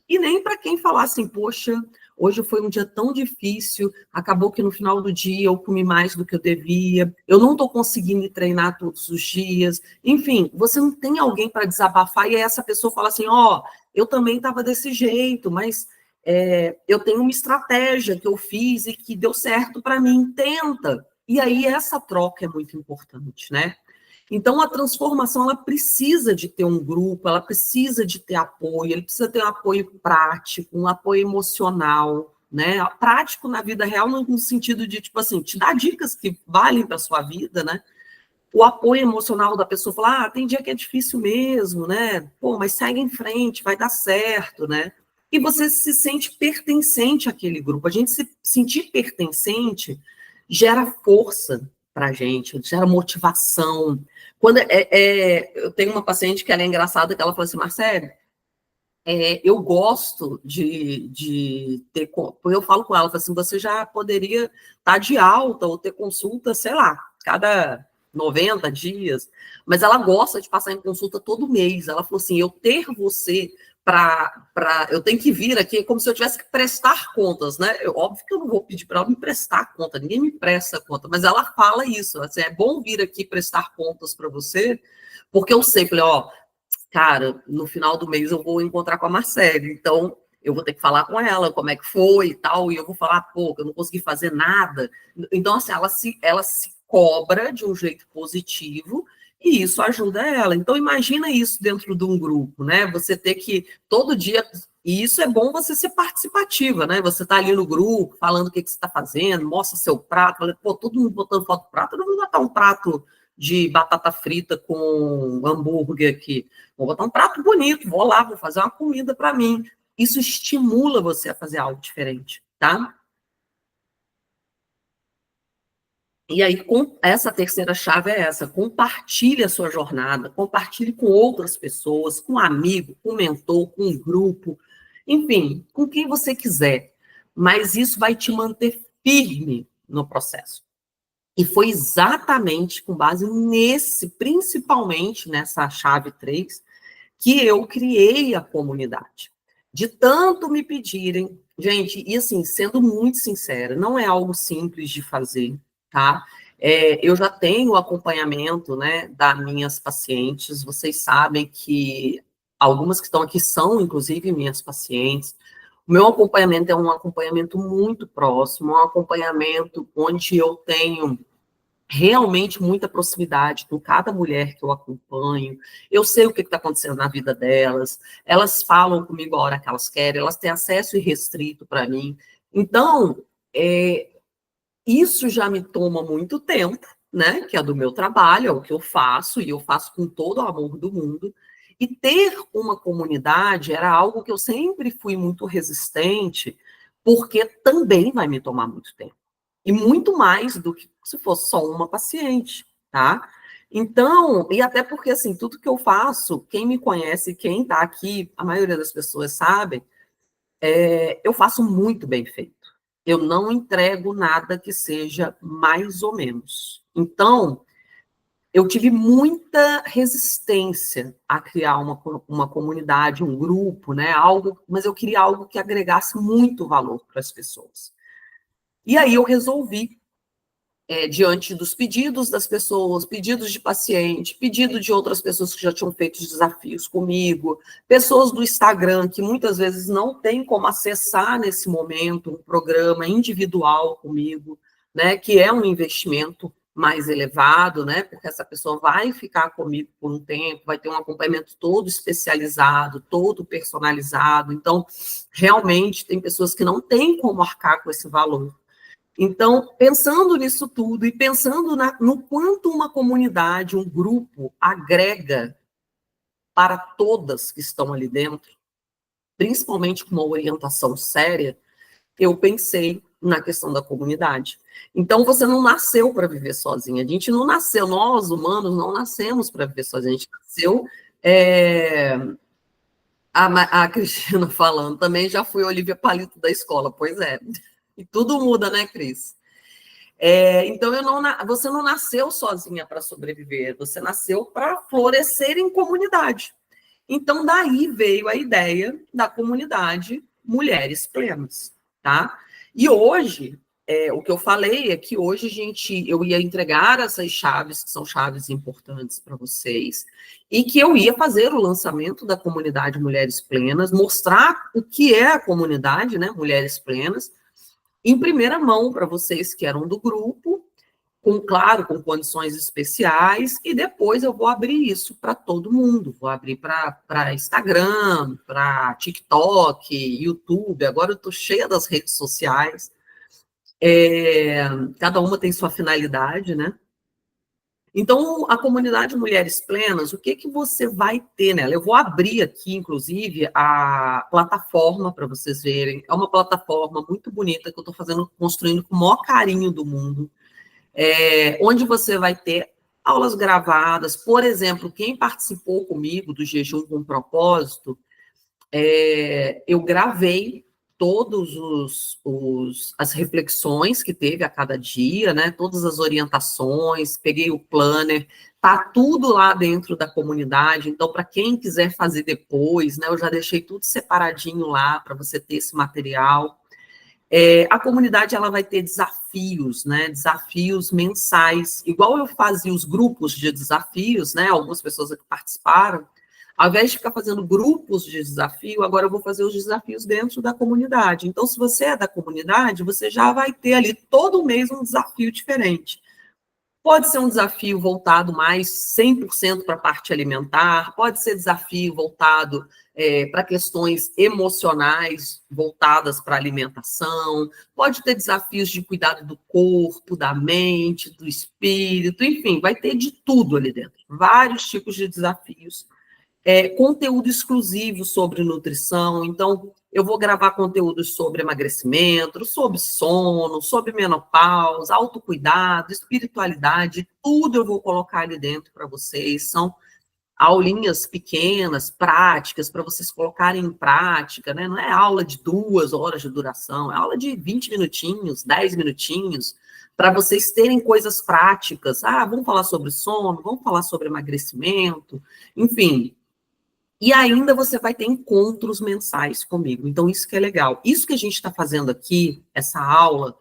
e nem para quem falar assim, poxa, hoje foi um dia tão difícil, acabou que no final do dia eu comi mais do que eu devia, eu não estou conseguindo treinar todos os dias, enfim, você não tem alguém para desabafar, e aí essa pessoa fala assim, ó, eu também estava desse jeito, mas eu tenho uma estratégia que eu fiz e que deu certo para mim, tenta. E aí essa troca é muito importante, né? Então, a transformação, ela precisa de ter um grupo, ela precisa de ter apoio, ele precisa ter um apoio prático, um apoio emocional, né? Prático na vida real, no sentido de, tipo assim, te dar dicas que valem para a sua vida, né? O apoio emocional da pessoa, falar, tem dia que é difícil mesmo, né? Pô, mas segue em frente, vai dar certo, né? E você se sente pertencente àquele grupo. A gente se sentir pertencente gera força para a gente, gera motivação. Quando eu tenho uma paciente que ela é engraçada, que ela fala assim, Marcelo, eu gosto de ter... Eu falo com ela, assim, você já poderia estar de alta ou ter consulta, sei lá, cada 90 dias, mas ela gosta de passar em consulta todo mês. Ela falou assim, eu ter você eu tenho que vir aqui como se eu tivesse que prestar contas, né? Óbvio que eu não vou pedir para ela me prestar conta, ninguém me presta conta, mas ela fala isso, assim, é bom vir aqui prestar contas para você, porque eu sei, falei, ó, cara, no final do mês eu vou encontrar com a Marcele, então eu vou ter que falar com ela como é que foi e tal, e eu vou falar, pô, eu não consegui fazer nada. Então, assim, ela se cobra de um jeito positivo e isso ajuda ela. Então, imagina isso dentro de um grupo, né? Você ter que todo dia. E isso é bom você ser participativa, né? Você tá ali no grupo, falando o que você está fazendo, mostra seu prato, fala, pô, todo mundo botando foto do prato, eu não vou botar um prato de batata frita com hambúrguer aqui. Vou botar um prato bonito, vou lá, vou fazer uma comida para mim. Isso estimula você a fazer algo diferente, tá? E aí, essa terceira chave é essa: compartilhe a sua jornada, compartilhe com outras pessoas, com um amigo, com um mentor, com um grupo, enfim, com quem você quiser. Mas isso vai te manter firme no processo. E foi exatamente com base principalmente nessa chave 3, que eu criei a comunidade. De tanto me pedirem, gente, e assim, sendo muito sincera, não é algo simples de fazer, tá? Eu já tenho acompanhamento, né, das minhas pacientes, vocês sabem que algumas que estão aqui são, inclusive, minhas pacientes. O meu acompanhamento é um acompanhamento muito próximo, um acompanhamento onde eu tenho realmente muita proximidade com cada mulher que eu acompanho, eu sei o que está acontecendo na vida delas, elas falam comigo a hora que elas querem, elas têm acesso irrestrito para mim. Então, isso já me toma muito tempo, né? Que é do meu trabalho, é o que eu faço, e eu faço com todo o amor do mundo. E ter uma comunidade era algo que eu sempre fui muito resistente, porque também vai me tomar muito tempo. E muito mais do que se fosse só uma paciente, tá? Então, e até porque, assim, tudo que eu faço, quem me conhece, quem está aqui, a maioria das pessoas sabe, eu faço muito bem feito. Eu não entrego nada que seja mais ou menos. Então, eu tive muita resistência a criar uma comunidade, um grupo, né? Algo, mas eu queria algo que agregasse muito valor para as pessoas. E aí eu resolvi, diante dos pedidos das pessoas, pedidos de paciente, pedido de outras pessoas que já tinham feito desafios comigo, pessoas do Instagram que muitas vezes não têm como acessar nesse momento um programa individual comigo, né, que é um investimento mais elevado, né, porque essa pessoa vai ficar comigo por um tempo, vai ter um acompanhamento todo especializado, todo personalizado. Então, realmente, tem pessoas que não têm como arcar com esse valor. Então, pensando nisso tudo e pensando no quanto uma comunidade, um grupo agrega para todas que estão ali dentro, principalmente com uma orientação séria, eu pensei na questão da comunidade. Então, você não nasceu para viver sozinha. A gente não nasceu, nós, humanos, não nascemos para viver sozinha. A gente nasceu... A Cristina falando, também já fui Olivia Palito da escola, pois é. E tudo muda, né, Cris? Então, você não nasceu sozinha para sobreviver, você nasceu para florescer em comunidade. Então, daí veio a ideia da comunidade Mulheres Plenas, tá? E hoje, o que eu falei é que hoje eu ia entregar essas chaves, que são chaves importantes para vocês, e que eu ia fazer o lançamento da comunidade Mulheres Plenas, mostrar o que é a comunidade, né, Mulheres Plenas, em primeira mão para vocês que eram do grupo, claro, com condições especiais, e depois eu vou abrir isso para todo mundo, vou abrir para Instagram, para TikTok, YouTube, agora eu estou cheia das redes sociais, cada uma tem sua finalidade, né? Então, a comunidade Mulheres Plenas, o que você vai ter nela? Eu vou abrir aqui, inclusive, a plataforma para vocês verem. É uma plataforma muito bonita que eu estou construindo com o maior carinho do mundo, onde você vai ter aulas gravadas. Por exemplo, quem participou comigo do Jejum com Propósito, eu gravei todos as reflexões que teve a cada dia, né? Todas as orientações, peguei o planner, tá tudo lá dentro da comunidade. Então, para quem quiser fazer depois, né? Eu já deixei tudo separadinho lá para você ter esse material. A comunidade ela vai ter desafios, né? Desafios mensais, igual eu fazia os grupos de desafios, né? Algumas pessoas que participaram. Ao invés de ficar fazendo grupos de desafio, agora eu vou fazer os desafios dentro da comunidade. Então, se você é da comunidade, você já vai ter ali todo mês um desafio diferente. Pode ser um desafio voltado mais 100% para a parte alimentar, pode ser desafio voltado para questões emocionais, voltadas para a alimentação, pode ter desafios de cuidado do corpo, da mente, do espírito, enfim, vai ter de tudo ali dentro. Vários tipos de desafios. Conteúdo exclusivo sobre nutrição, então eu vou gravar conteúdos sobre emagrecimento, sobre sono, sobre menopausa, autocuidado, espiritualidade, tudo eu vou colocar ali dentro para vocês, são aulinhas pequenas, práticas, para vocês colocarem em prática, né? Não é aula de 2 horas de duração, é aula de 20 minutinhos, 10 minutinhos, para vocês terem coisas práticas. Vamos falar sobre sono, vamos falar sobre emagrecimento, enfim. E ainda você vai ter encontros mensais comigo. Então, isso que é legal. Isso que a gente está fazendo aqui, essa aula,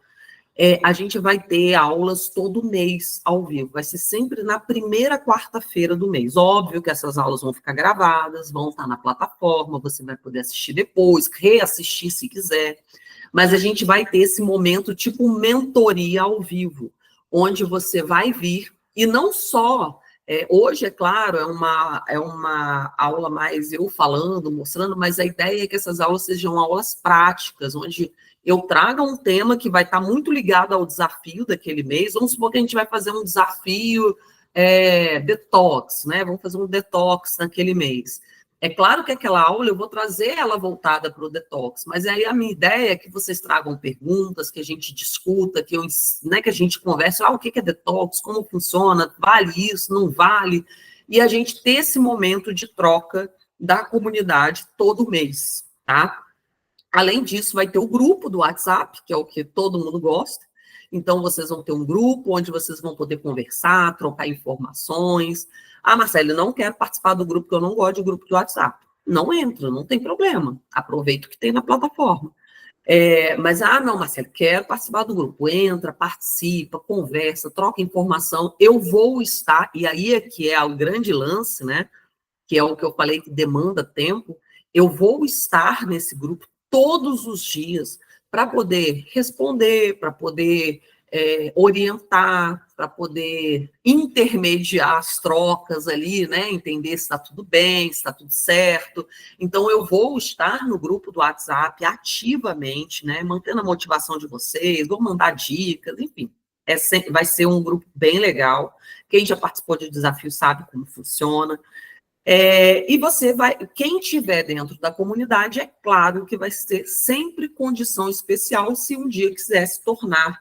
a gente vai ter aulas todo mês, ao vivo. Vai ser sempre na primeira quarta-feira do mês. Óbvio que essas aulas vão ficar gravadas, vão estar na plataforma, você vai poder assistir depois, reassistir se quiser. Mas a gente vai ter esse momento tipo mentoria ao vivo, onde você vai vir, e não só... hoje, é claro, é uma aula mais eu falando, mostrando, mas a ideia é que essas aulas sejam aulas práticas, onde eu traga um tema que vai estar muito ligado ao desafio daquele mês. Vamos supor que a gente vai fazer um desafio detox, né? Vamos fazer um detox naquele mês. É claro que aquela aula eu vou trazer ela voltada para o detox, mas aí a minha ideia é que vocês tragam perguntas, que a gente discuta, que a gente converse, o que é detox, como funciona, vale isso, não vale, e a gente ter esse momento de troca da comunidade todo mês, tá? Além disso, vai ter o grupo do WhatsApp, que é o que todo mundo gosta. Então, vocês vão ter um grupo onde vocês vão poder conversar, trocar informações. Marcelo, eu não quero participar do grupo, porque eu não gosto de grupo de WhatsApp. Não entra, não tem problema. Aproveita o que tem na plataforma. Mas, não, Marcelo, quero participar do grupo. Entra, participa, conversa, troca informação. Eu vou estar, e aí é que é o grande lance, né? Que é o que eu falei que demanda tempo. Eu vou estar nesse grupo todos os dias para poder responder, para poder orientar, para poder intermediar as trocas ali, né? Entender se está tudo bem, se está tudo certo. Então, eu vou estar no grupo do WhatsApp ativamente, né? Mantendo a motivação de vocês, vou mandar dicas, enfim. Vai ser um grupo bem legal. Quem já participou de desafio sabe como funciona. E você vai, quem estiver dentro da comunidade, é claro que vai ter sempre condição especial se um dia quiser se tornar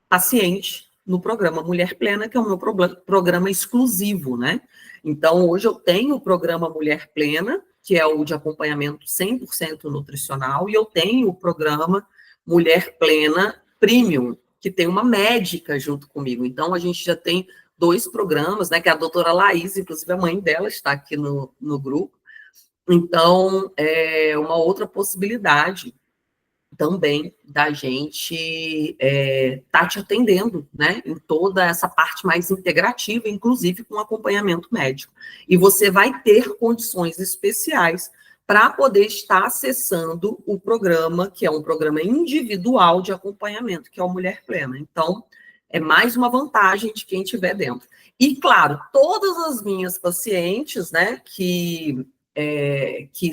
paciente no programa Mulher Plena, que é o meu programa exclusivo, né? Então, hoje eu tenho o programa Mulher Plena, que é o de acompanhamento 100% nutricional, e eu tenho o programa Mulher Plena Premium, que tem uma médica junto comigo. Então, a gente já tem 2 programas, né? Que é a doutora Laís, inclusive a mãe dela está aqui no grupo. Então, é uma outra possibilidade também da gente tá te atendendo, né, em toda essa parte mais integrativa, inclusive com acompanhamento médico. E você vai ter condições especiais para poder estar acessando o programa, que é um programa individual de acompanhamento, que é o Mulher Plena. Então, é mais uma vantagem de quem estiver dentro. E, claro, todas as minhas pacientes, né, que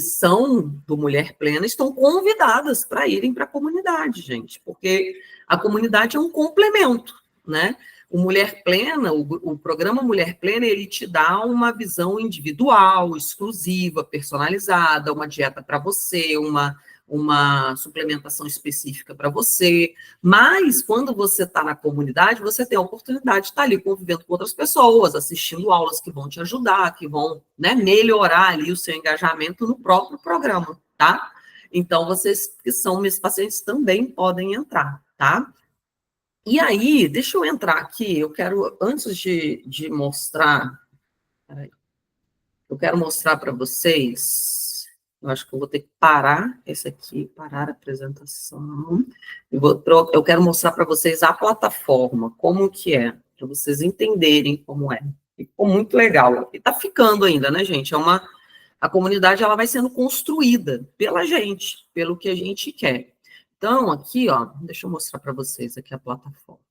são do Mulher Plena estão convidadas para irem para a comunidade, gente, porque a comunidade é um complemento, né? O Mulher Plena, o programa Mulher Plena, ele te dá uma visão individual, exclusiva, personalizada, uma dieta para você, uma suplementação específica para você, mas quando você está na comunidade, você tem a oportunidade de estar ali convivendo com outras pessoas, assistindo aulas que vão te ajudar, que vão, né, melhorar ali o seu engajamento no próprio programa, tá? Então, vocês que são meus pacientes também podem entrar, tá? E aí, deixa eu entrar aqui, eu quero, antes de mostrar, peraí, eu quero mostrar para vocês, eu acho que eu vou ter que parar esse aqui, parar a apresentação. Eu quero mostrar para vocês a plataforma, como que é, para vocês entenderem como é. Ficou muito legal. E está ficando ainda, né, gente? A comunidade ela vai sendo construída pela gente, pelo que a gente quer. Então, aqui, ó, deixa eu mostrar para vocês aqui a plataforma.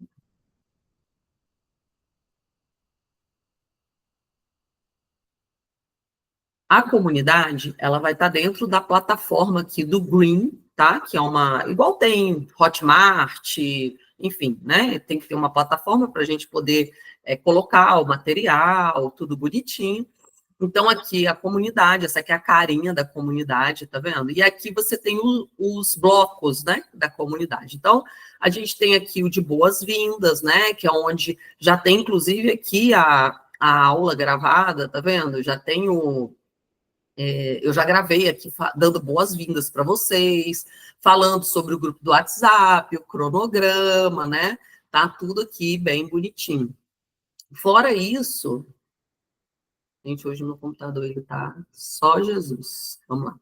A comunidade, ela vai estar dentro da plataforma aqui do Green, tá? Que é igual tem Hotmart, enfim, né? Tem que ter uma plataforma para a gente poder colocar o material, tudo bonitinho. Então, aqui a comunidade, essa aqui é a carinha da comunidade, tá vendo? E aqui você tem os blocos, né, da comunidade. Então, a gente tem aqui o de boas-vindas, né, que é onde já tem, inclusive, aqui a aula gravada, tá vendo? Já tenho eu já gravei aqui dando boas-vindas para vocês, falando sobre o grupo do WhatsApp, o cronograma, né? Tá tudo aqui bem bonitinho. Fora isso, gente, hoje meu computador ele tá só Jesus. Vamos lá.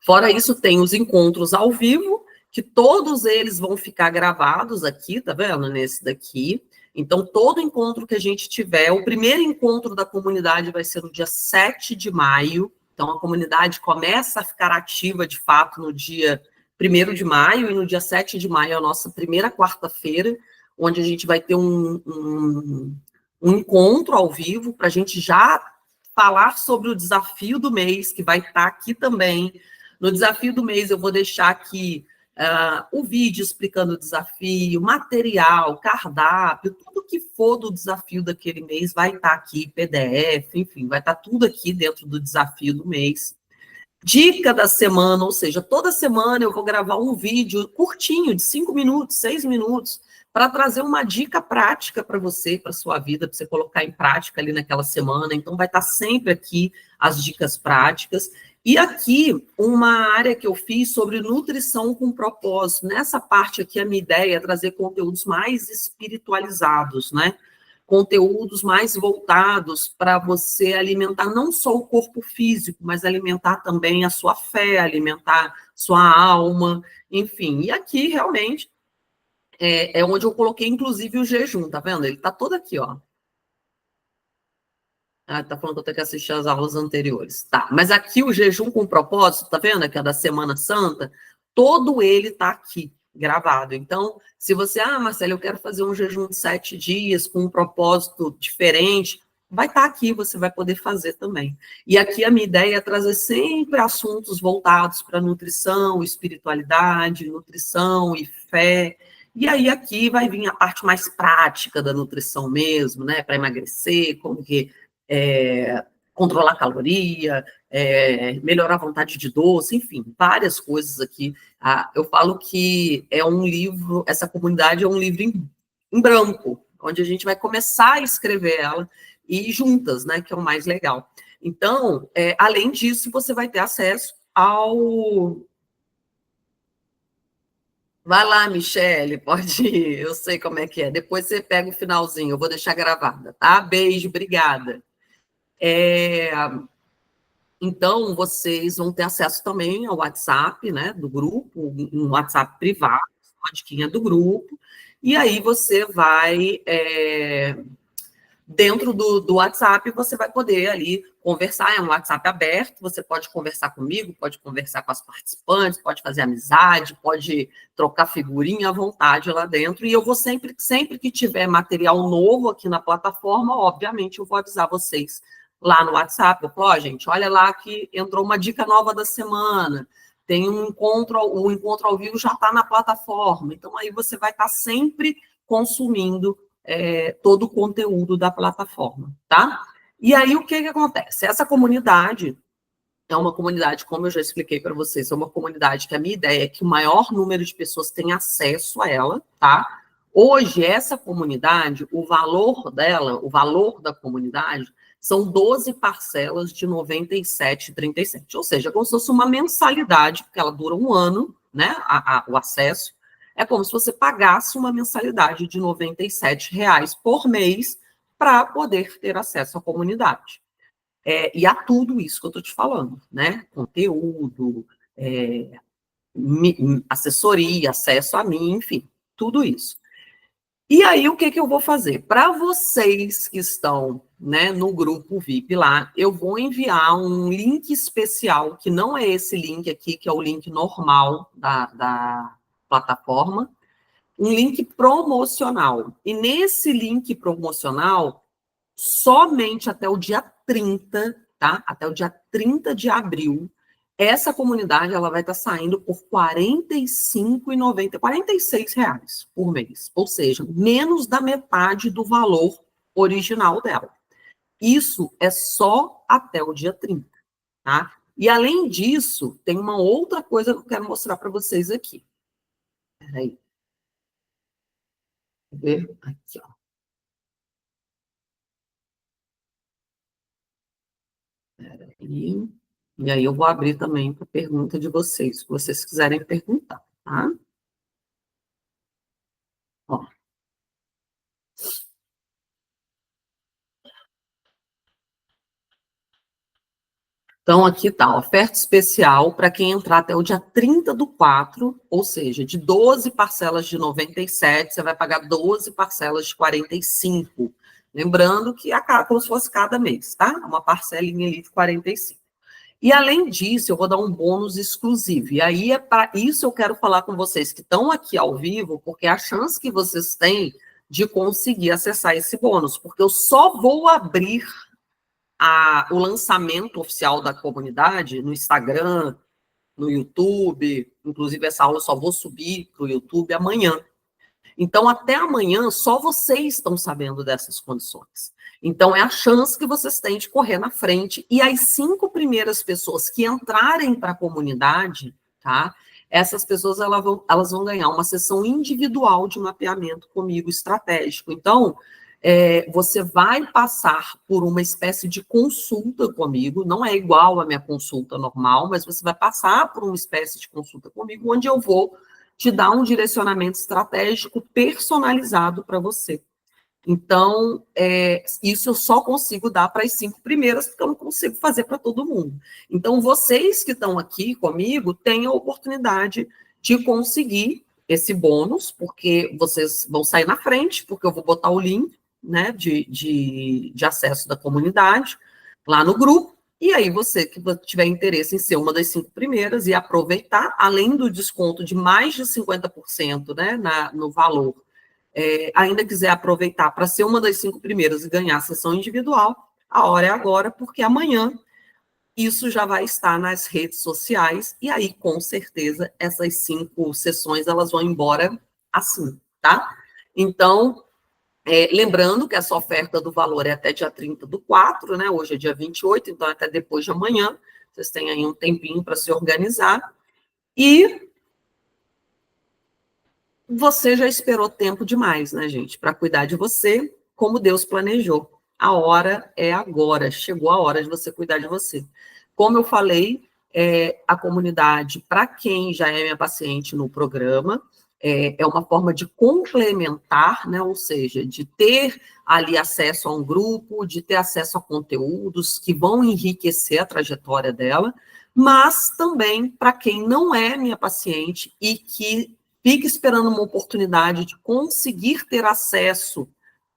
Fora isso, tem os encontros ao vivo, que todos eles vão ficar gravados aqui, tá vendo? Nesse daqui. Então, todo encontro que a gente tiver, o primeiro encontro da comunidade vai ser no dia 7 de maio. Então, a comunidade começa a ficar ativa, de fato, no dia 1º de maio, e no dia 7 de maio é a nossa primeira quarta-feira, onde a gente vai ter um encontro ao vivo para a gente já falar sobre o desafio do mês, que vai estar aqui também. No desafio do mês, eu vou deixar aqui o vídeo explicando o desafio, material, cardápio, tudo que for do desafio daquele mês vai estar aqui, PDF, enfim, vai estar tudo aqui dentro do desafio do mês. Dica da semana, ou seja, toda semana eu vou gravar um vídeo curtinho, de 5 minutos, 6 minutos, para trazer uma dica prática para você, para sua vida, para você colocar em prática ali naquela semana. Então, vai estar sempre aqui as dicas práticas. E aqui, uma área que eu fiz sobre nutrição com propósito. Nessa parte aqui, a minha ideia é trazer conteúdos mais espiritualizados, né? Conteúdos mais voltados para você alimentar não só o corpo físico, mas alimentar também a sua fé, alimentar sua alma, enfim. E aqui, realmente, é onde eu coloquei, inclusive, o jejum, tá vendo? Ele tá todo aqui, ó. Ah, tá falando que eu tenho que assistir as aulas anteriores. Tá, mas aqui o jejum com propósito, tá vendo? Que é da Semana Santa, todo ele tá aqui, gravado. Então, se você, Marcelo, eu quero fazer um jejum de 7 dias com um propósito diferente, vai estar aqui, você vai poder fazer também. E aqui a minha ideia é trazer sempre assuntos voltados para nutrição, espiritualidade, nutrição e fé. E aí aqui vai vir a parte mais prática da nutrição mesmo, né? Para emagrecer, como que controlar caloria, melhorar a vontade de doce, enfim, várias coisas aqui. Eu falo que é um livro, essa comunidade é um livro em branco, onde a gente vai começar a escrever ela e juntas, né, que é o mais legal. Então, além disso, você vai ter acesso ao... Vai lá, Michele, pode ir, eu sei como é que é. Depois você pega o finalzinho, eu vou deixar gravada, tá? Beijo, obrigada. Então, vocês vão ter acesso também ao WhatsApp, né, do grupo, um WhatsApp privado, uma diquinha do grupo, e aí você vai, dentro do WhatsApp, você vai poder ali conversar, é um WhatsApp aberto, você pode conversar comigo, pode conversar com as participantes, pode fazer amizade, pode trocar figurinha à vontade lá dentro, e eu vou sempre que tiver material novo aqui na plataforma, obviamente eu vou avisar vocês lá no WhatsApp, eu falo, gente, olha lá que entrou uma dica nova da semana, tem um encontro, o encontro ao vivo já está na plataforma, então aí você vai estar sempre consumindo todo o conteúdo da plataforma, tá? E aí, o que acontece? Essa comunidade é uma comunidade, como eu já expliquei para vocês, é uma comunidade que a minha ideia é que o maior número de pessoas tenha acesso a ela, tá? Hoje, essa comunidade, o valor dela, o valor da comunidade, são 12 parcelas de R$ 97,37. Ou seja, como se fosse uma mensalidade, porque ela dura um ano, né? O acesso. É como se você pagasse uma mensalidade de R$ 97 por mês para poder ter acesso à comunidade. E a tudo isso que eu estou te falando, né? Conteúdo, assessoria, acesso a mim, enfim, tudo isso. E aí, o que eu vou fazer? Para vocês que estão, né, no grupo VIP lá, eu vou enviar um link especial, que não é esse link aqui, que é o link normal da plataforma, um link promocional. E nesse link promocional, somente até o dia 30, tá? Até o dia 30 de abril, essa comunidade ela vai estar saindo por R$ 45,90, R$ 46 por mês. Ou seja, menos da metade do valor original dela. Isso é só até o dia 30, tá? E além disso, tem uma outra coisa que eu quero mostrar para vocês aqui. Peraí. Ver aqui, ó. E aí eu vou abrir também para pergunta de vocês, se vocês quiserem perguntar, tá? Ó. Então, aqui tá, oferta especial para quem entrar até o dia 30/4, ou seja, de 12 parcelas de 97, você vai pagar 12 parcelas de 45. Lembrando que como se fosse cada mês, tá? Uma parcelinha ali de 45. E além disso, eu vou dar um bônus exclusivo. E aí é para isso eu quero falar com vocês que estão aqui ao vivo, porque é a chance que vocês têm de conseguir acessar esse bônus, porque eu só vou abrir o lançamento oficial da comunidade no Instagram, no YouTube, inclusive essa aula eu só vou subir para o YouTube amanhã. Então, até amanhã, só vocês estão sabendo dessas condições. Então, é a chance que vocês têm de correr na frente. E as 5 primeiras pessoas que entrarem para a comunidade, tá? Essas pessoas elas vão ganhar uma sessão individual de mapeamento comigo estratégico. Então, você vai passar por uma espécie de consulta comigo, não é igual à minha consulta normal, mas você vai passar por uma espécie de consulta comigo, onde eu vou te dar um direcionamento estratégico personalizado para você. Então, isso eu só consigo dar para as 5 primeiras, porque eu não consigo fazer para todo mundo. Então, vocês que estão aqui comigo têm a oportunidade de conseguir esse bônus, porque vocês vão sair na frente, porque eu vou botar o link, né, de acesso da comunidade lá no grupo, e aí você que tiver interesse em ser uma das 5 primeiras e aproveitar, além do desconto de mais de 50%, né, no valor, ainda quiser aproveitar para ser uma das 5 primeiras e ganhar a sessão individual, a hora é agora, porque amanhã isso já vai estar nas redes sociais, e aí, com certeza, essas 5 sessões, elas vão embora assim, tá? Então, Lembrando que essa oferta do valor é até dia 30/4, né? Hoje é dia 28, então até depois de amanhã. Vocês têm aí um tempinho para se organizar. E você já esperou tempo demais, né, gente, para cuidar de você, como Deus planejou. A hora é agora, chegou a hora de você cuidar de você. Como eu falei, a comunidade, para quem já é minha paciente no programa, é uma forma de complementar, né, ou seja, de ter ali acesso a um grupo, de ter acesso a conteúdos que vão enriquecer a trajetória dela, mas também para quem não é minha paciente e que fica esperando uma oportunidade de conseguir ter acesso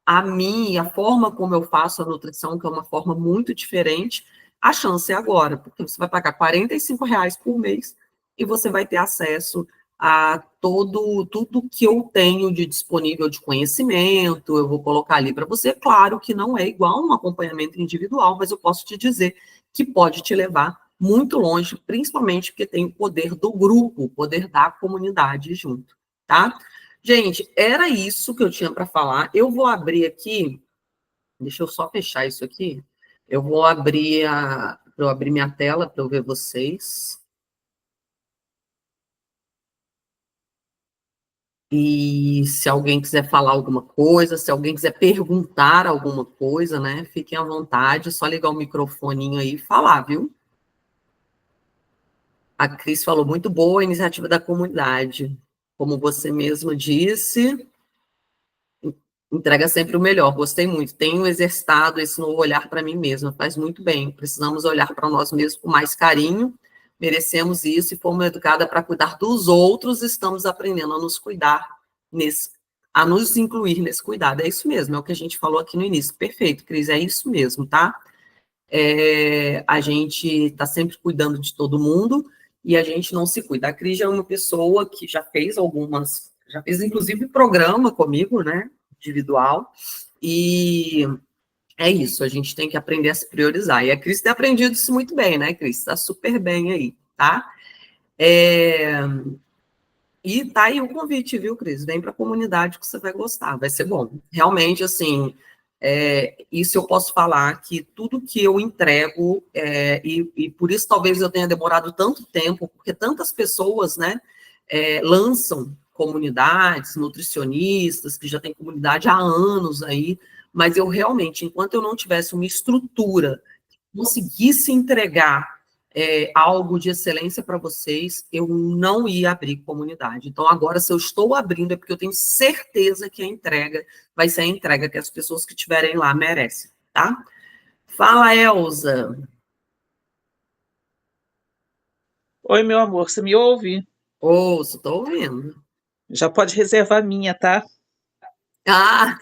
a mim e a forma como eu faço a nutrição, que é uma forma muito diferente, a chance é agora, porque você vai pagar R$ 45 por mês e você vai ter acesso a tudo que eu tenho de disponível de conhecimento, eu vou colocar ali para você. Claro que não é igual um acompanhamento individual, mas eu posso te dizer que pode te levar muito longe, principalmente porque tem o poder do grupo, o poder da comunidade junto, tá? Gente, era isso que eu tinha para falar. Eu vou abrir aqui, deixa eu só fechar isso aqui. Eu vou abrir minha tela para eu ver vocês. E se alguém quiser falar alguma coisa, se alguém quiser perguntar alguma coisa, né, fiquem à vontade, é só ligar o microfoninho aí e falar, viu? A Cris falou, muito boa a iniciativa da comunidade. Como você mesmo disse, entrega sempre o melhor. Gostei muito. Tenho exercitado esse novo olhar para mim mesma. Faz muito bem. Precisamos olhar para nós mesmos com mais carinho. Merecemos isso e fomos educadas para cuidar dos outros. Estamos aprendendo a nos cuidar, a nos incluir nesse cuidado. É isso mesmo, é o que a gente falou aqui no início. Perfeito, Cris, é isso mesmo, tá? A gente está sempre cuidando de todo mundo e a gente não se cuida. A Cris é uma pessoa que já fez inclusive programa comigo, né, individual, e é isso, a gente tem que aprender a se priorizar. E a Cris tem aprendido isso muito bem, né, Cris? Está super bem aí, tá? E tá aí o convite, viu, Cris? Vem para a comunidade que você vai gostar, vai ser bom. Realmente, assim, isso eu posso falar que tudo que eu entrego, e por isso talvez eu tenha demorado tanto tempo, porque tantas pessoas, né, lançam comunidades, nutricionistas, que já tem comunidade há anos aí, mas eu realmente, enquanto eu não tivesse uma estrutura, conseguisse entregar algo de excelência para vocês, eu não ia abrir comunidade. Então, agora, se eu estou abrindo, é porque eu tenho certeza que a entrega vai ser a entrega que as pessoas que estiverem lá merecem, tá? Fala, Elza. Oi, meu amor, você me ouve? Ouço, estou ouvindo. Já pode reservar a minha, tá? Ah,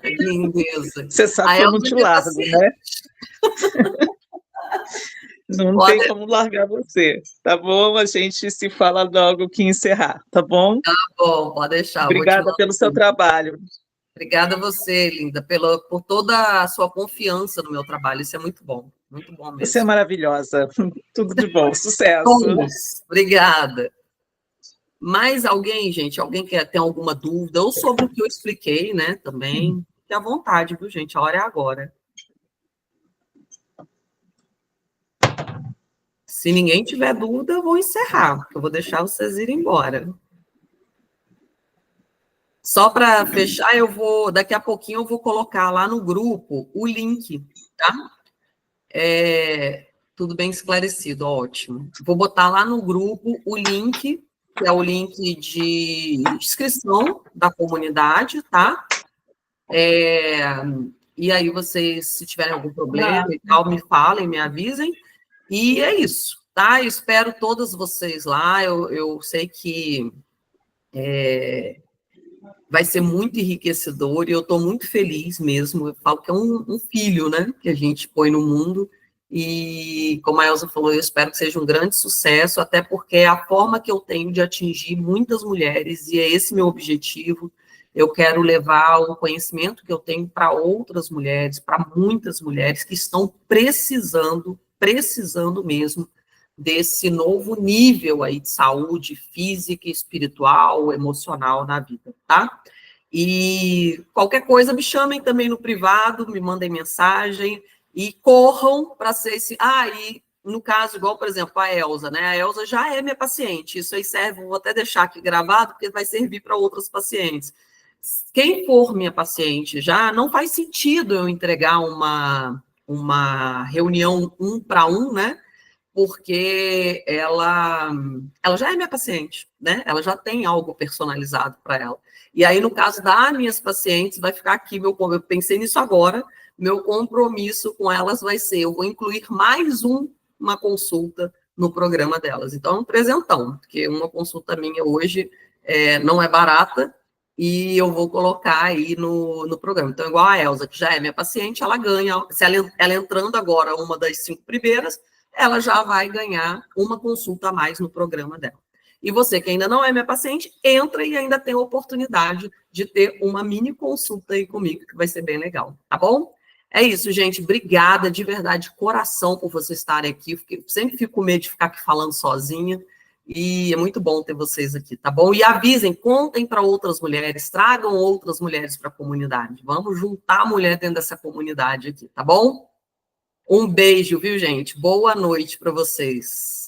lindeza. Você sabe A que eu Elza não é te minha largo, né? paciente. Não tem Pode, como largar você, tá bom? A gente se fala logo que encerrar, tá bom? bom, pode deixar, vou te Obrigada mandar. pelo seu trabalho. Obrigada a você, linda, por toda a sua confiança no meu trabalho. Isso é muito bom Você é mesmo. maravilhosa. Tudo de bom, sucesso. Todos. Obrigada. Mais alguém, gente? Alguém que tem alguma dúvida? Ou sobre o que eu expliquei, né? Também. Fique à vontade, viu, gente? A hora é agora. Se ninguém tiver dúvida, eu vou encerrar. Eu vou deixar vocês irem embora. Só para fechar, daqui a pouquinho eu vou colocar lá no grupo o link, tá? Tudo bem esclarecido, ótimo. Vou botar lá no grupo o link, que é o link de inscrição da comunidade, tá? E aí vocês, se tiverem algum problema e tal, me falem, me avisem. E é isso, tá? Eu espero todas vocês lá. Eu sei que vai ser muito enriquecedor e eu estou muito feliz mesmo. Eu falo que é um filho, né, que a gente põe no mundo. E, como a Elza falou, eu espero que seja um grande sucesso, até porque é a forma que eu tenho de atingir muitas mulheres, e é esse meu objetivo. Eu quero levar o conhecimento que eu tenho para outras mulheres, para muitas mulheres que estão precisando mesmo desse novo nível aí de saúde física, espiritual, emocional na vida, tá? E qualquer coisa, me chamem também no privado, me mandem mensagem e corram para ser esse... e no caso, igual, por exemplo, a Elza, né? A Elza já é minha paciente, isso aí serve, vou até deixar aqui gravado, porque vai servir para outros pacientes. Quem for minha paciente já, não faz sentido eu entregar uma reunião 1 para 1, né? Porque ela já é minha paciente, né? Ela já tem algo personalizado para ela. E aí, no caso das minhas pacientes, vai ficar aqui, eu pensei nisso agora, meu compromisso com elas vai ser, eu vou incluir mais uma consulta no programa delas. Então, é um presentão, porque uma consulta minha hoje não é barata, e eu vou colocar aí no programa. Então, igual a Elza, que já é minha paciente, ela ganha, se ela entrando agora, uma das 5 primeiras, ela já vai ganhar uma consulta a mais no programa dela. E você que ainda não é minha paciente, entra e ainda tem a oportunidade de ter uma mini consulta aí comigo, que vai ser bem legal, tá bom? É isso, gente. Obrigada de verdade, de coração, por vocês estarem aqui. Sempre fico com medo de ficar aqui falando sozinha. E é muito bom ter vocês aqui, tá bom? E avisem, contem para outras mulheres, tragam outras mulheres para a comunidade. Vamos juntar a mulher dentro dessa comunidade aqui, tá bom? Um beijo, viu, gente? Boa noite para vocês.